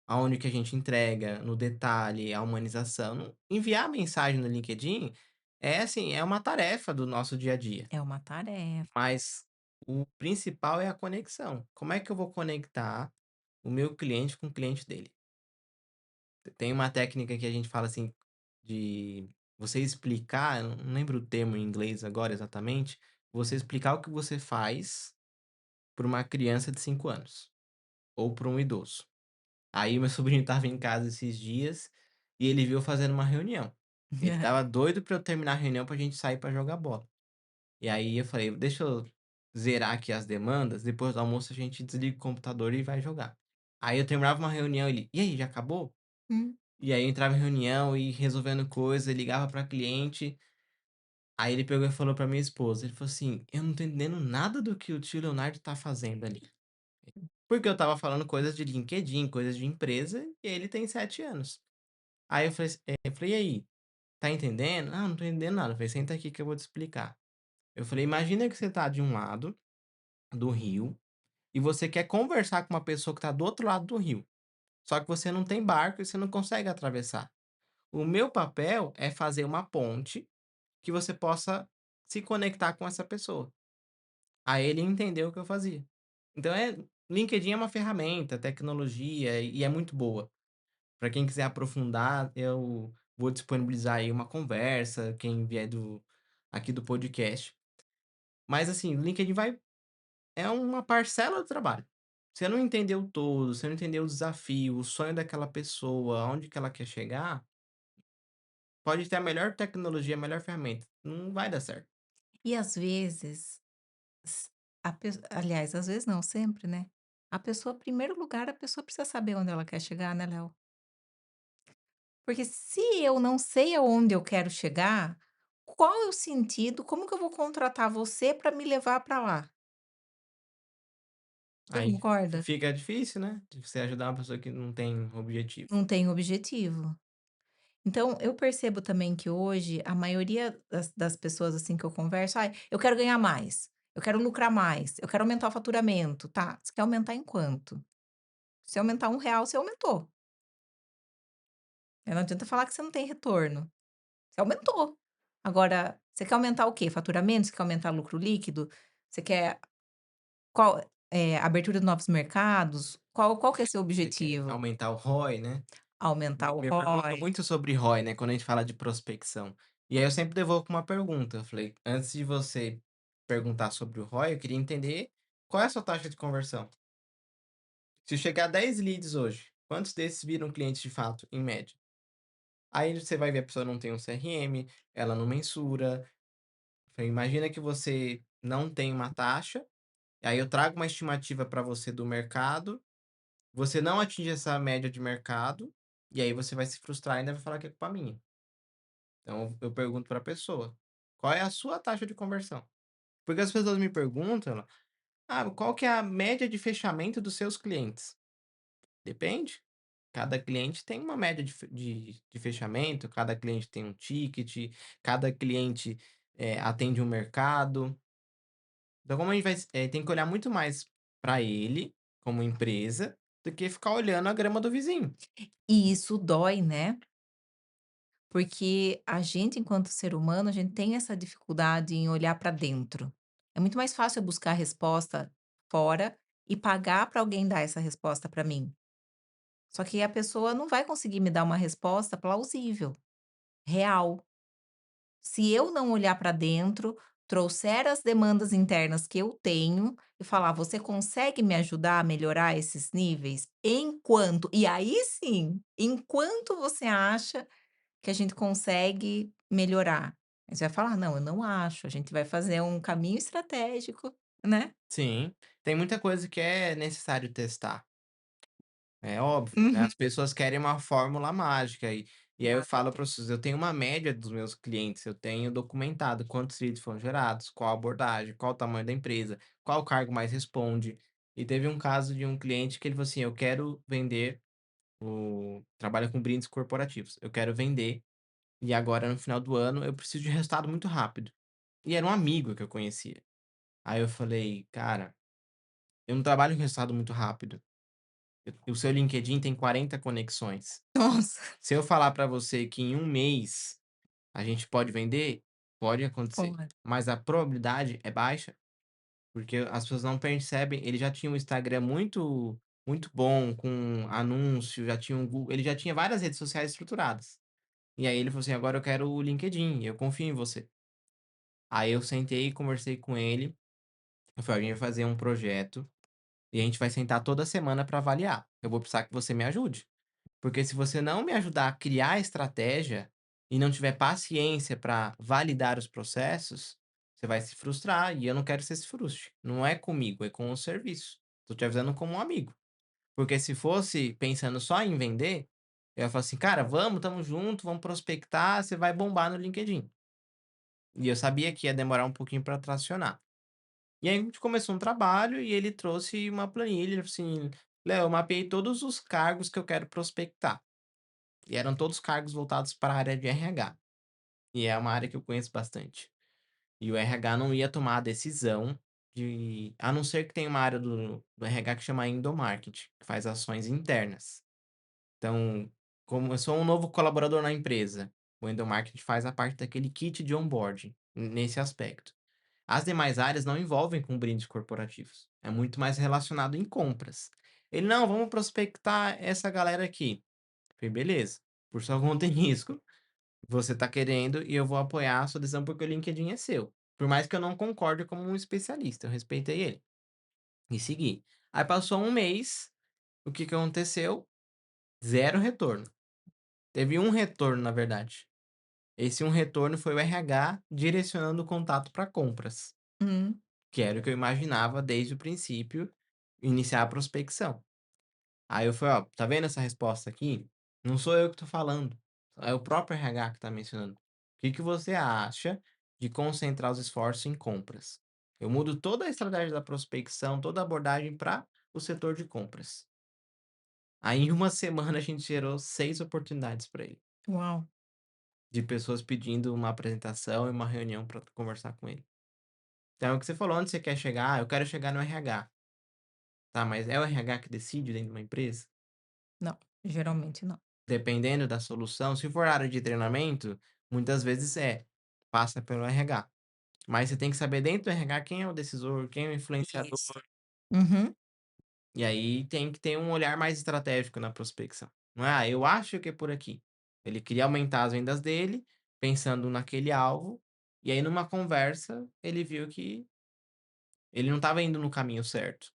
aonde que a gente entrega, no detalhe, a humanização. Enviar mensagem no LinkedIn é assim, é uma tarefa do nosso dia a dia. é uma tarefa. Mas o principal é a conexão. Como é que eu vou conectar o meu cliente com o cliente dele? Tem uma técnica que a gente fala assim, de você explicar, eu não lembro o termo em inglês agora exatamente, você explicar o que você faz para uma criança de 5 anos ou para um idoso. Aí meu sobrinho estava em casa esses dias e ele viu eu fazendo uma reunião. Ele estava doido para eu terminar a reunião para a gente sair para jogar bola. E aí eu falei: "Deixa eu zerar aqui as demandas, depois do almoço a gente desliga o computador e vai jogar". Aí eu terminava uma reunião, ele: "E aí, já acabou?". Hum. E aí eu entrava em reunião e resolvendo coisa, ligava para cliente. Aí ele pegou e falou pra minha esposa, ele falou assim: "Eu não tô entendendo nada do que o tio Leonardo tá fazendo ali". Porque eu estava falando coisas de LinkedIn, coisas de empresa, e ele tem 7 anos. Aí eu falei: "E aí, tá entendendo?". "Ah, não tô entendendo nada". Eu falei: "Senta aqui que eu vou te explicar". Eu falei: "Imagina que você tá de um lado do rio, e você quer conversar com uma pessoa que tá do outro lado do rio, só que você não tem barco e você não consegue atravessar. O meu papel é fazer uma ponte que você possa se conectar com essa pessoa". Aí ele entendeu o que eu fazia. Então LinkedIn é uma ferramenta, tecnologia e é muito boa. Para quem quiser aprofundar, eu vou disponibilizar aí uma conversa, quem vier do aqui do podcast. Mas assim, o LinkedIn vai é uma parcela do trabalho. Você não entendeu o todo, você não entendeu o desafio, o sonho daquela pessoa, aonde que ela quer chegar, pode ter a melhor tecnologia, a melhor ferramenta, não vai dar certo. E às vezes, s a pesso aliás, às vezes não, sempre, né, a pessoa primeiro lugar, a pessoa precisa saber onde ela quer chegar, né, Léo. Porque se eu não sei aonde eu quero chegar, qual é o sentido, como que eu vou contratar você para me levar para lá? Você Aí concorda? fica difícil, né, de você ajudar uma pessoa que não tem objetivo. Não tem objetivo. Então, eu percebo também que hoje a maioria das pessoas, assim, que eu converso: "Ai, eu quero ganhar mais, eu quero lucrar mais, eu quero aumentar o faturamento", tá, você quer aumentar em quanto? Se aumentar R$ 1, você aumentou. Não adianta falar que você não tem retorno, você aumentou. Agora, você quer aumentar o quê? Faturamento? Você quer aumentar lucro líquido? Você quer qual abertura de novos mercados? Qual que é seu Você quer objetivo? aumentar o ROI, né. Aumentar o Me perguntam ROI? muito sobre ROI, né, quando a gente fala de prospecção. E aí eu sempre devolvo com uma pergunta, eu falei: "Antes de você perguntar sobre o ROI, eu queria entender qual é a sua taxa de conversão. Se chegar 10 leads hoje, quantos desses viram clientes de fato, em média?". Aí você vai ver a pessoa não tem um CRM, ela não mensura. Falei: "Imagina que você não tem uma taxa, aí eu trago uma estimativa para você do mercado, você não atinge essa média de mercado, e aí você vai se frustrar e ainda vai falar que é culpa minha". Então eu pergunto para a pessoa: "Qual é a sua taxa de conversão?". Porque as pessoas me perguntam: "Ah, qual que é a média de fechamento dos seus clientes?". Depende. Cada cliente tem uma média de fechamento, cada cliente tem um ticket, cada cliente, atende um mercado. Então como a gente tem que olhar muito mais para ele, como empresa, do que ficar olhando a grama do vizinho. E isso dói, né? Porque a gente, enquanto ser humano, a gente tem essa dificuldade em olhar para dentro. É muito mais fácil eu buscar a resposta fora e pagar para alguém dar essa resposta para mim. Só que a pessoa não vai conseguir me dar uma resposta plausível, real. Se eu não olhar para dentro, trouxer as demandas internas que eu tenho e falar: "Você consegue me ajudar a melhorar esses níveis? Enquanto", e aí sim, enquanto você acha que a gente consegue melhorar? Aí você vai falar: "Não, eu não acho", a gente vai fazer um caminho estratégico, né. Sim, tem muita coisa que é necessário testar. É óbvio, né, Uhum. as pessoas querem uma fórmula mágica e aí eu falo para vocês, eu tenho uma média dos meus clientes, eu tenho documentado quantos leads foram gerados, qual a abordagem, qual o tamanho da empresa, qual o cargo mais responde. E teve um caso de um cliente que ele falou assim: "Eu quero vender", trabalha com brindes corporativos, "Eu quero vender e agora no final do ano eu preciso de resultado muito rápido". E era um amigo que eu conhecia. Aí eu falei: "Cara, eu não trabalho com resultado muito rápido, o seu LinkedIn tem 40 conexões. Nossa, Se eu falar para você que em um mês a gente pode vender, pode acontecer, olha. mas a probabilidade é baixa, porque as pessoas não percebem. Ele já tinha um Instagram muito bom, com anúncio, já tinha um Google, ele já tinha várias redes sociais estruturadas. E aí ele falou assim: "Agora eu quero o LinkedIn, eu confio em você". Aí eu sentei e conversei com ele, eu falei: "Ó, a gente vai fazer um projeto e a gente vai sentar toda semana para avaliar. Eu vou precisar que você me ajude". Porque se você não me ajudar a criar a estratégia e não tiver paciência para validar os processos, você vai se frustrar e eu não quero que você se frustre. Não é comigo, é com o serviço. Tô te avisando como um amigo. Porque se fosse pensando só em vender, eu ia falar assim: "Cara, vamos, tamo junto, vamos prospectar, você vai bombar no LinkedIn". E eu sabia que ia demorar um pouquinho para tracionar. E aí a gente começou um trabalho e ele trouxe uma planilha, ele falou assim: "Léo, eu mapeei todos os cargos que eu quero prospectar". E eram todos cargos voltados para a área de RH, e é uma área que eu conheço bastante. E o RH não ia tomar a decisão de a não ser que tenha uma área do RH que chama endomarketing, que faz ações internas. Então, como eu sou um novo colaborador na empresa, o endomarketing faz a parte daquele kit de onboarding, nesse aspecto. As demais áreas não envolvem com brindes corporativos, é muito mais relacionado em compras. Ele: "Não, vamos prospectar essa galera aqui". Falei: "Beleza, por sua conta e risco, você está querendo e eu vou apoiar a sua decisão, porque o LinkedIn é seu". Por mais que eu não concorde como um especialista, eu respeitei ele e segui. Aí passou um mês, o que que aconteceu? Zero retorno. Teve um retorno, na verdade. Esse um retorno foi o RH direcionando o contato para compras, Hum, que era o que eu imaginava desde o princípio, iniciar a prospecção. Aí eu falei: "Ó, tá vendo essa resposta aqui? Não sou eu que tô falando, é o próprio RH que tá mencionando. O que que você acha de concentrar os esforços em compras?". Eu mudo toda a estratégia da prospecção, toda a abordagem para o setor de compras. Aí em uma semana a gente gerou 6 oportunidades para ele, uau. de pessoas pedindo uma apresentação e uma reunião para conversar com ele. Então é o que você falou: "Onde você quer chegar?". "Ah, eu quero chegar no RH". "Tá, mas é o RH que decide dentro de uma empresa?". Não, geralmente não. Dependendo da solução, se for área de treinamento, muitas vezes passa pelo RH. Mas você tem que saber dentro do RH quem é o decisor, quem é o influenciador, Isso. Uhum. e aí tem que ter um olhar mais estratégico na prospecção. Não é: "Ah, eu acho que é por aqui". Ele queria aumentar as vendas dele, pensando naquele alvo, e aí numa conversa ele viu que ele não estava indo no caminho certo.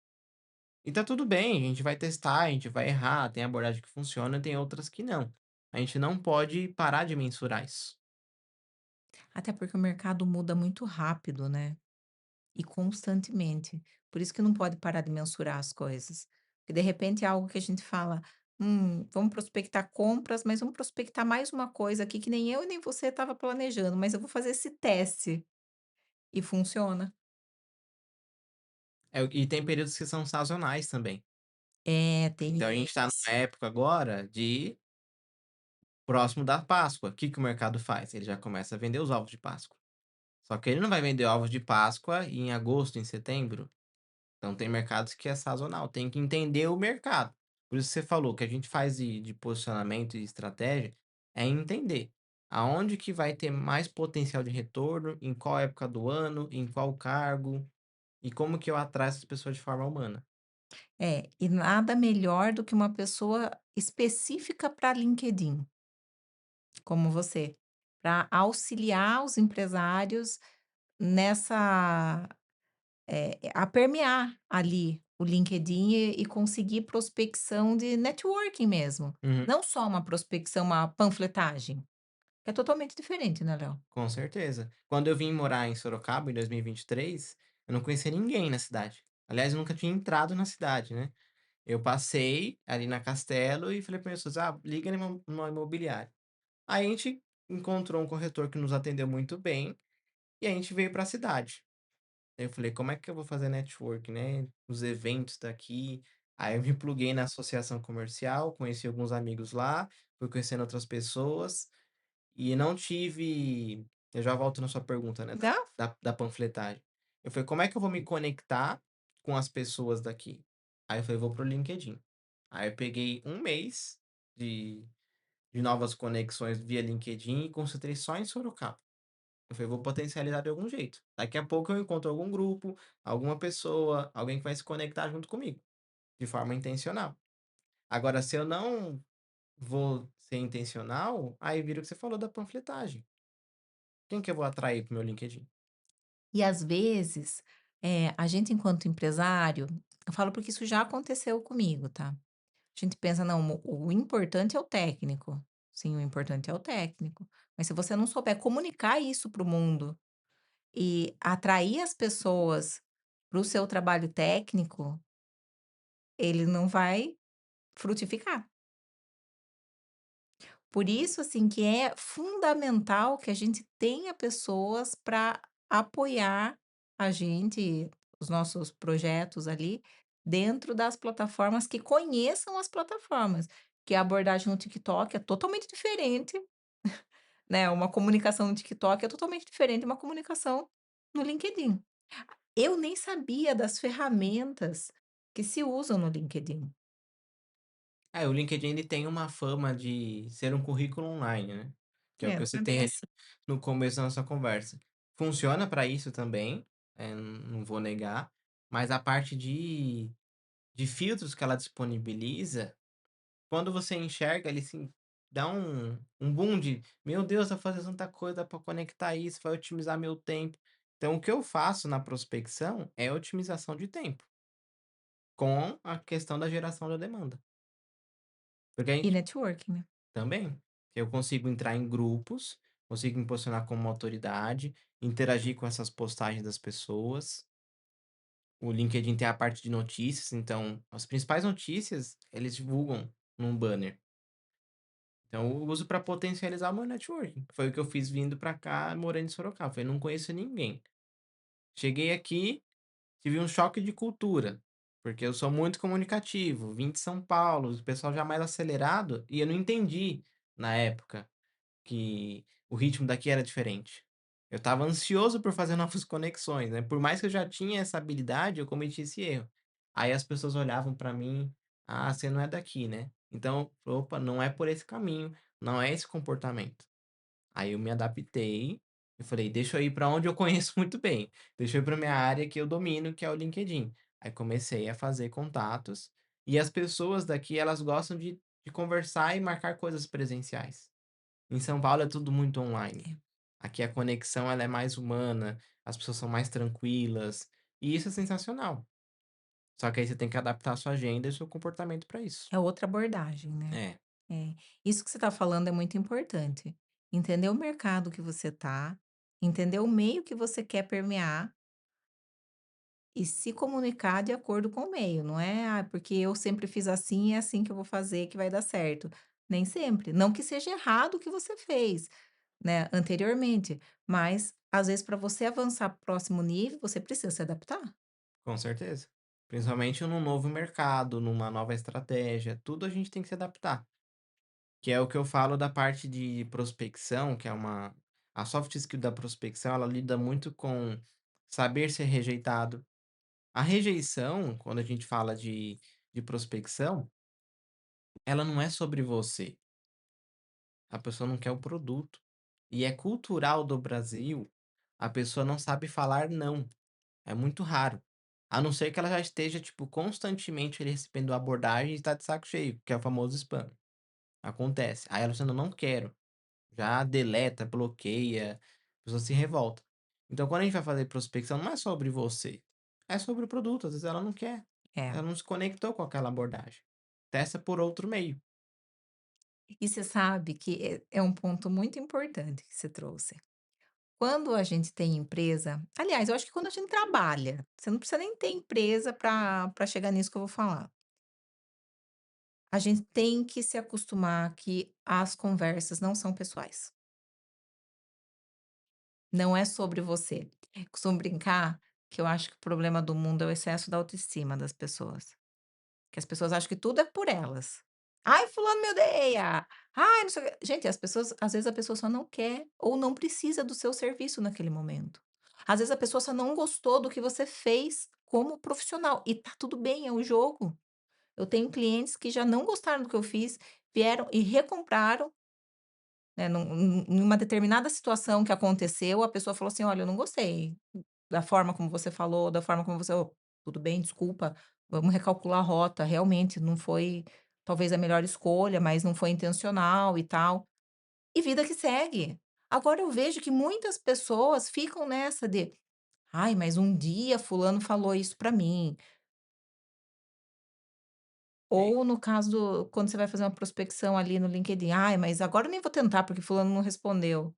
E tá tudo bem, a gente vai testar, a gente vai errar, tem abordagem que funciona, tem outras que não. A gente não pode parar de mensurar isso. Até porque o mercado muda muito rápido, né? E constantemente. Por isso que não pode parar de mensurar as coisas. Porque de repente é algo que a gente fala: vamos prospectar compras, mas vamos prospectar mais uma coisa aqui que nem eu e nem você estava planejando, mas eu vou fazer esse teste", e funciona. E tem períodos que são sazonais também. É, tem Então a gente tá esse. numa época agora de próximo da Páscoa. O que que o mercado faz? Ele já começa a vender os ovos de Páscoa. Só que ele não vai vender ovos de Páscoa em agosto, em setembro. Então tem mercados que é sazonal, tem que entender o mercado. Por isso que você falou, que a gente faz de posicionamento e estratégia, é entender aonde que vai ter mais potencial de retorno, em qual época do ano, em qual cargo, e como que eu atraio essas pessoas de forma humana. É, e nada melhor do que uma pessoa específica para LinkedIn, como você, para auxiliar os empresários nessa a permear ali o LinkedIn e conseguir prospecção de networking mesmo, Uhum. não só uma prospecção, uma panfletagem, que é totalmente diferente, né, Léo? Com certeza. Quando eu vim morar em Sorocaba em 2023, eu não conhecia ninguém na cidade. Aliás, eu nunca tinha entrado na cidade, né. Eu passei ali na Castelo e falei para pessoas: "Ah, liga numa imobiliária". Aí a gente encontrou um corretor que nos atendeu muito bem, e a gente veio para a cidade. Aí eu falei: "Como é que eu vou fazer network, né, os eventos daqui". Aí eu me pluguei na associação comercial, conheci alguns amigos lá, fui conhecendo outras pessoas, e não tive eu já volto na sua pergunta, né, Dá. da panfletagem. Eu falei: "Como é que eu vou me conectar com as pessoas daqui?". Aí eu falei: "Vou para o LinkedIn". Aí eu peguei um mês de novas conexões via LinkedIn e concentrei só em Sorocaba. Eu falei: "Vou potencializar de algum jeito. Daqui a pouco eu encontro algum grupo, alguma pessoa, alguém que vai se conectar junto comigo, de forma intencional". Agora se eu não vou ser intencional, aí vira o que você falou da panfletagem. Quem que eu vou atrair para o meu LinkedIn? E às vezes, a gente enquanto empresário, eu falo porque isso já aconteceu comigo, tá? A gente pensa: "Não, o importante é o técnico". Sim, o importante é o técnico, mas se você não souber comunicar isso para o mundo e atrair as pessoas para o seu trabalho técnico, ele não vai frutificar. Por isso, assim, que é fundamental que a gente tenha pessoas para apoiar a gente, os nossos projetos ali, dentro das plataformas que conheçam as plataformas, que a abordagem no TikTok é totalmente diferente, né, uma comunicação no TikTok é totalmente diferente de uma comunicação no LinkedIn. Eu nem sabia das ferramentas que se usam no LinkedIn. É, o LinkedIn ele tem uma fama de ser um currículo online, né, que é o É, que eu não é bem citei ali assim. no começo da nossa conversa. Funciona para isso também, não vou negar, mas a parte de filtros que ela disponibiliza, quando você enxerga, ele assim, dá um boom de: "Meu Deus, vai fazer tanta coisa para conectar isso, vai otimizar meu tempo". Então o que eu faço na prospecção é otimização de tempo, com a questão da geração da demanda. Porque a E gente networking, né. também, eu consigo entrar em grupos, consigo me posicionar como uma autoridade, interagir com essas postagens das pessoas. O LinkedIn tem a parte de notícias, então as principais notícias eles divulgam num banner. Então eu uso para potencializar o meu networking. Foi o que eu fiz vindo para cá, morando em Sorocaba. Falei: "Não conheço ninguém". Cheguei aqui, tive um choque de cultura, porque eu sou muito comunicativo, vim de São Paulo, o pessoal já mais acelerado, e eu não entendi na época que o ritmo daqui era diferente. Eu estava ansioso por fazer novas conexões, né, por mais que eu já tinha essa habilidade, eu cometi esse erro. Aí as pessoas olhavam para mim: "Ah, você não é daqui, né". Então, opa, não é por esse caminho, não é esse comportamento. Aí eu me adaptei, eu falei: "Deixa eu ir para onde eu conheço muito bem, deixa eu ir para minha área que eu domino, que é o LinkedIn". Aí comecei a fazer contatos, e as pessoas daqui elas gostam de conversar e marcar coisas presenciais. Em São Paulo é tudo muito online. É. Aqui a conexão ela é mais humana, as pessoas são mais tranquilas, e isso é sensacional. Só que aí você tem que adaptar a sua agenda e o seu comportamento para isso. É outra abordagem, né. É, É. Isso que você está falando é muito importante. Entender o mercado que você tá, entender o meio que você quer permear e se comunicar de acordo com o meio, não é: "Ah, porque eu sempre fiz assim, é assim que eu vou fazer que vai dar certo". Nem sempre. Não que seja errado o que você fez, né, anteriormente, mas às vezes para você avançar para o próximo nível, você precisa se adaptar. com certeza. Principalmente num novo mercado, numa nova estratégia, tudo a gente tem que se adaptar. Que é o que eu falo da parte de prospecção, que é uma a soft skill da prospecção, ela lida muito com saber ser rejeitado. A rejeição, quando a gente fala de prospecção, ela não é sobre você, a pessoa não quer o produto. E é cultural do Brasil, a pessoa não sabe falar não, é muito raro. A não ser que ela já esteja, tipo, constantemente ali recebendo abordagem e está de saco cheio, que é o famoso spam. Acontece. Aí ela dizendo: "Não quero". Já deleta, bloqueia, a pessoa se revolta. Então quando a gente vai fazer prospecção, não é sobre você, é sobre o produto, às vezes ela não quer, É. ela não se conectou com aquela abordagem. Testa por outro meio. E você sabe que é um ponto muito importante que você trouxe. Quando a gente tem empresa aliás, eu acho que quando a gente trabalha, você não precisa nem ter empresa para chegar nisso que eu vou falar. A gente tem que se acostumar que as conversas não são pessoais, não é sobre você. Costumo brincar que eu acho que o problema do mundo é o excesso da autoestima das pessoas. Que as pessoas acham que tudo é por elas. "Ai, fulano me odeia. Ai, não sei o quê". Gente, as pessoas às vezes a pessoa só não quer ou não precisa do seu serviço naquele momento. Às vezes a pessoa só não gostou do que você fez como profissional e tá tudo bem, é o jogo. Eu tenho clientes que já não gostaram do que eu fiz, vieram e recompraram, né, numa determinada situação que aconteceu, a pessoa falou assim: "Olha, eu não gostei da forma como você falou, da forma como você" "Ô, tudo bem, desculpa, vamos recalcular a rota, realmente não foi talvez a melhor escolha, mas não foi intencional e tal", e vida que segue. Agora eu vejo que muitas pessoas ficam nessa de: "Ai, mas um dia fulano falou isso pra mim", É, ou no caso quando você vai fazer uma prospecção ali no LinkedIn: "Ai, mas agora eu nem vou tentar porque fulano não respondeu".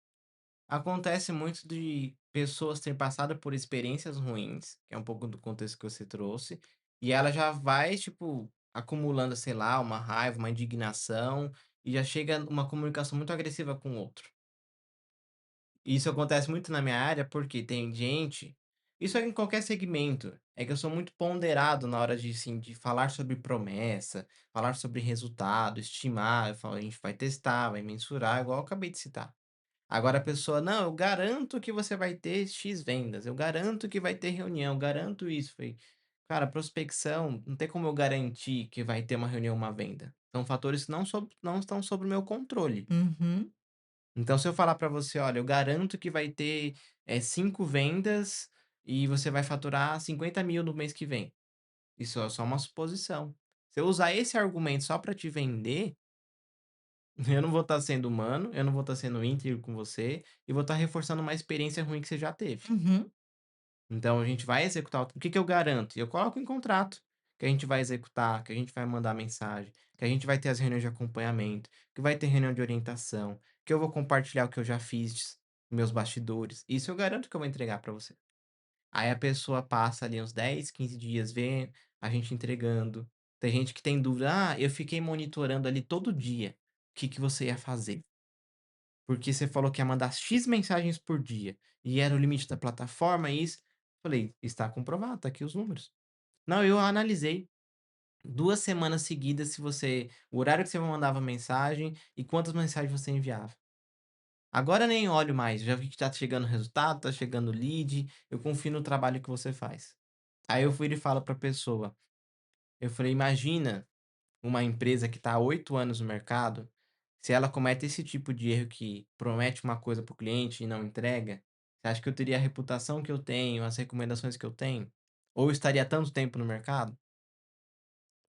acontece muito de pessoas terem passado por experiências ruins, que é um pouco do contexto que você trouxe, e ela já vai, tipo, acumulando, sei lá, uma raiva, uma indignação, e já chega uma comunicação muito agressiva com o outro. E isso acontece muito na minha área, porque tem gente, isso é em qualquer segmento, é que eu sou muito ponderado na hora de, assim, de falar sobre promessa, falar sobre resultado, estimar, eu falo: "A gente vai testar, vai mensurar", igual eu acabei de citar. Agora a pessoa: "Não, eu garanto que você vai ter X vendas, eu garanto que vai ter reunião, eu garanto isso". Falei: "Cara, prospecção, não tem como eu garantir que vai ter uma reunião, uma venda. São fatores que não estão sob o meu controle". Uhum, Então se eu falar para você: "Olha, eu garanto que vai ter, 5 vendas e você vai faturar 50.000 no mês que vem", isso é só uma suposição. Se eu usar esse argumento só para te vender, eu não vou estar sendo humano, eu não vou estar sendo íntegro com você e vou estar reforçando uma experiência ruim que você já teve. uhum, Então a gente vai executar o que que eu garanto? Eu coloco em contrato que a gente vai executar, que a gente vai mandar mensagem, que a gente vai ter as reuniões de acompanhamento, que vai ter reunião de orientação, que eu vou compartilhar o que eu já fiz, meus bastidores. Isso eu garanto que eu vou entregar para você. Aí a pessoa passa ali uns 10, 15 dias, vê a gente entregando. Tem gente que tem dúvida: "Ah, eu fiquei monitorando ali todo dia o que que você ia fazer". Porque você falou que ia mandar X mensagens por dia, e era o limite da plataforma e isso. Falei: "Está comprovado, tá aqui os números". Não, eu analisei 2 semanas seguidas se você o horário que você me mandava mensagem e quantas mensagens você enviava. Agora nem olho mais, já vi que tá chegando resultado, tá chegando lead, eu confio no trabalho que você faz. Aí eu fui e falo pra pessoa, eu falei: "Imagina uma empresa que está há 8 anos no mercado, se ela comete esse tipo de erro que promete uma coisa para o cliente e não entrega, você acha que eu teria a reputação que eu tenho, as recomendações que eu tenho? Ou estaria há tanto tempo no mercado?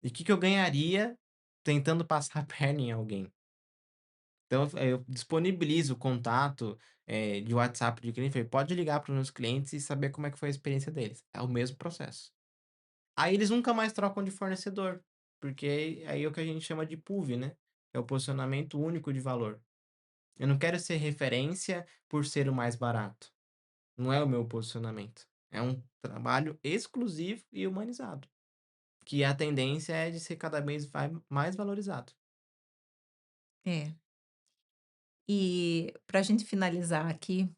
E o que que eu ganharia tentando passar a perna em alguém?" Então, eu disponibilizo o contato, de WhatsApp de cliente, falei: "Pode ligar para os meus clientes e saber como é que foi a experiência deles". É o mesmo processo. Aí eles nunca mais trocam de fornecedor, porque aí é o que a gente chama de PUV, né, é o posicionamento único de valor. Eu não quero ser referência por ser o mais barato, não é o meu posicionamento. É um trabalho exclusivo e humanizado, que a tendência é de ser cada vez vai mais valorizado. é. E para a gente finalizar aqui,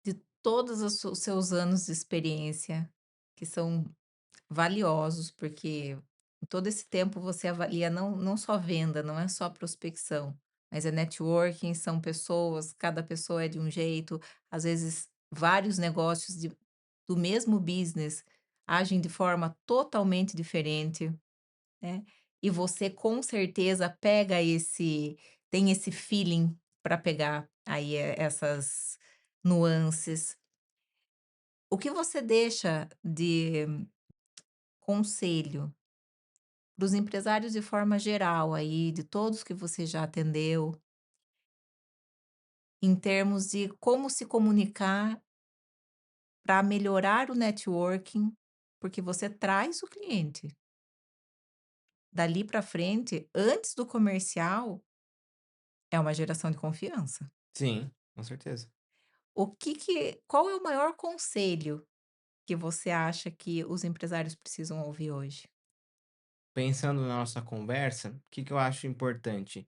de todos os seus anos de experiência, que são valiosos, porque em todo esse tempo você avalia não só venda, não é só prospecção, mas é networking, são pessoas, cada pessoa é de um jeito, às vezes vários negócios do mesmo business agem de forma totalmente diferente, né, e você com certeza pega esse tem esse feeling para pegar aí, essas nuances. O que você deixa de conselho para os empresários de forma geral aí, de todos que você já atendeu, em termos de como se comunicar para melhorar o networking, porque você traz o cliente. Dali para frente, antes do comercial, é uma geração de confiança. Sim, com certeza. Qual é o maior conselho que você acha que os empresários precisam ouvir hoje? Pensando na nossa conversa, o que que eu acho importante?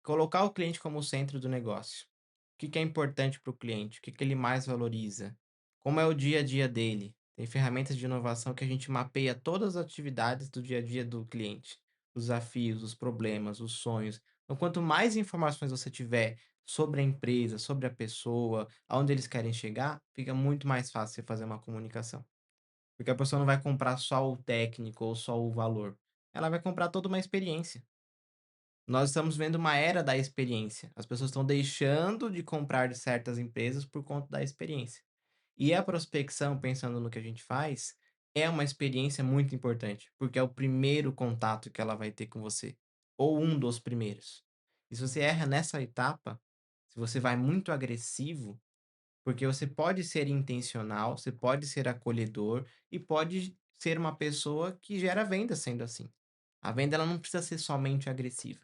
Colocar o cliente como o centro do negócio. O que que é importante para o cliente? O que que ele mais valoriza? Como é o dia a dia dele? Tem ferramentas de inovação que a gente mapeia todas as atividades do dia a dia do cliente, os desafios, os problemas, os sonhos. Então, quanto mais informações você tiver sobre a empresa, sobre a pessoa, aonde eles querem chegar, fica muito mais fácil você fazer uma comunicação. Porque a pessoa não vai comprar só o técnico ou só o valor. Ela vai comprar toda uma experiência. Nós estamos vendo uma era da experiência. As pessoas estão deixando de comprar de certas empresas por conta da experiência. E a prospecção, pensando no que a gente faz, é uma experiência muito importante, porque é o primeiro contato que ela vai ter com você, ou um dos primeiros. E se você erra nessa etapa, se você vai muito agressivo, porque você pode ser intencional, você pode ser acolhedor e pode ser uma pessoa que gera venda sendo assim. A venda ela não precisa ser somente agressiva.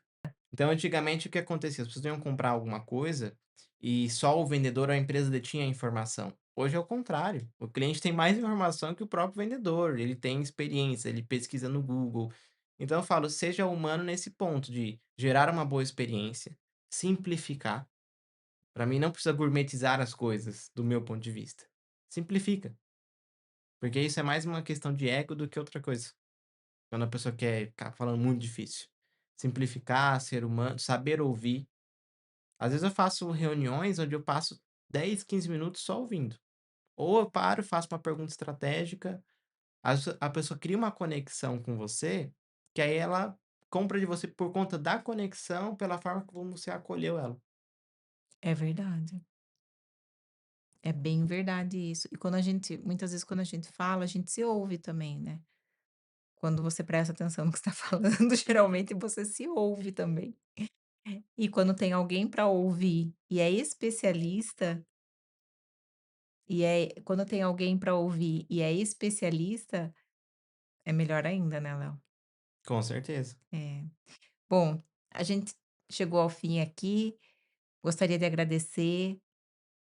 Então, antigamente, o que acontecia? As pessoas iam comprar alguma coisa e só o vendedor ou a empresa detinha a informação. Hoje é o contrário. O cliente tem mais informação que o próprio vendedor. Ele tem experiência, ele pesquisa no Google. Então eu falo, seja humano nesse ponto de gerar uma boa experiência, simplificar. Para mim não precisa gourmetizar as coisas, do meu ponto de vista. Simplifica, porque isso é mais uma questão de ego do que outra coisa. Quando a pessoa quer ficar falando muito difícil. Simplificar, ser humano, saber ouvir. Às vezes eu faço reuniões onde eu passo 10, 15 minutos só ouvindo. Ou eu paro, faço uma pergunta estratégica, a pessoa cria uma conexão com você, que aí ela compra de você por conta da conexão, pela forma como você acolheu ela. É verdade. É bem verdade isso. E quando a gente muitas vezes quando a gente fala, a gente se ouve também, né. Quando você presta atenção no que está falando, geralmente você se ouve também. E quando tem alguém para ouvir e é especialista, quando tem alguém para ouvir e é especialista, é melhor ainda, né, Léo. Com certeza. É. Bom, a gente chegou ao fim aqui, gostaria de agradecer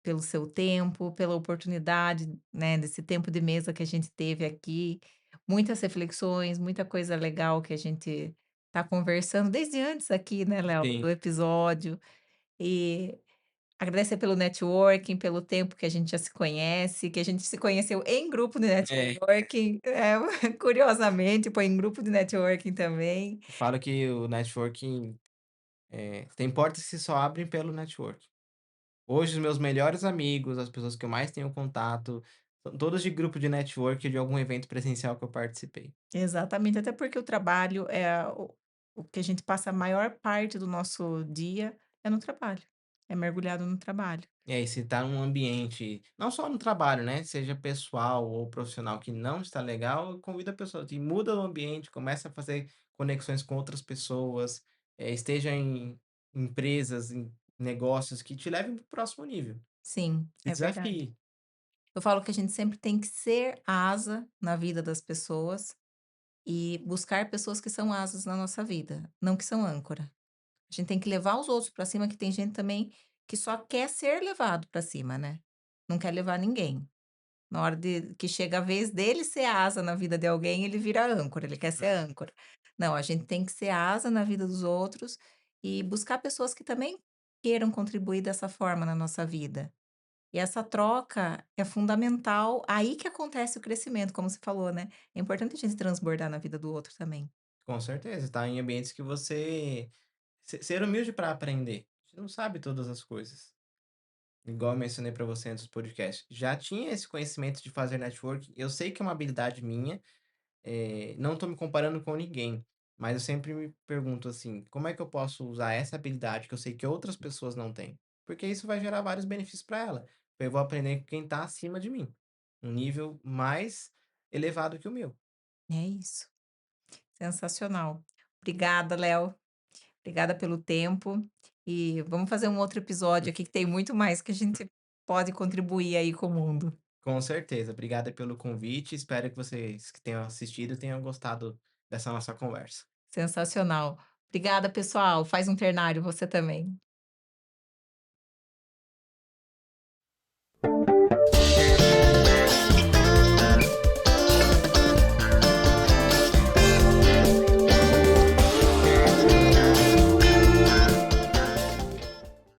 pelo seu tempo, pela oportunidade, né, desse tempo de mesa que a gente teve aqui. Muitas reflexões, muita coisa legal que a gente tá conversando desde antes aqui, né, Léo, Sim. do episódio. E agradecer pelo networking, pelo tempo que a gente já se conhece, que a gente se conheceu em grupo de É, networking, curiosamente, foi em grupo de networking também. eu falo que o networking, tem portas que só abrem pelo networking. Hoje os meus melhores amigos, as pessoas que eu mais tenho contato, são todos de grupo de network de algum evento presencial que eu participei. Exatamente, até porque o trabalho é o que a gente passa a maior parte do nosso dia é no trabalho, é mergulhado no trabalho. E aí, se tá num ambiente, não só no trabalho, né, seja pessoal ou profissional, que não está legal, convida a pessoa, e muda o ambiente, começa a fazer conexões com outras pessoas, esteja em empresas, em negócios que te levem para o próximo nível. Sim, Se é verdade. desafie. Eu falo que a gente sempre tem que ser asa na vida das pessoas e buscar pessoas que são asas na nossa vida, não que são âncora. A gente tem que levar os outros para cima, que tem gente também que só quer ser levado para cima, né, não quer levar ninguém. Na hora de que chega a vez dele ser asa na vida de alguém, ele vira âncora, ele quer ser âncora. Não, a gente tem que ser asa na vida dos outros e buscar pessoas que também queiram contribuir dessa forma na nossa vida. E essa troca é fundamental, aí que acontece o crescimento, como você falou, né. É importante a gente transbordar na vida do outro também. Com certeza, tá em ambientes que você ser humilde para aprender. A gente não sabe todas as coisas. Igual eu mencionei para você antes do podcast. Já tinha esse conhecimento de fazer networking, eu sei que é uma habilidade minha, não estou me comparando com ninguém, mas eu sempre me pergunto assim: "Como é que eu posso usar essa habilidade que eu sei que outras pessoas não têm?". Porque isso vai gerar vários benefícios para ela. Eu vou aprender com quem está acima de mim, um nível mais elevado que o meu. É isso, sensacional. Obrigada, Léo. Obrigada pelo tempo e vamos fazer um outro episódio aqui que tem muito mais que a gente pode contribuir aí com o mundo. Com certeza. Obrigado pelo convite, espero que vocês que tenham assistido tenham gostado dessa nossa conversa. Sensacional. Obrigada, pessoal. Faz um ternário você também.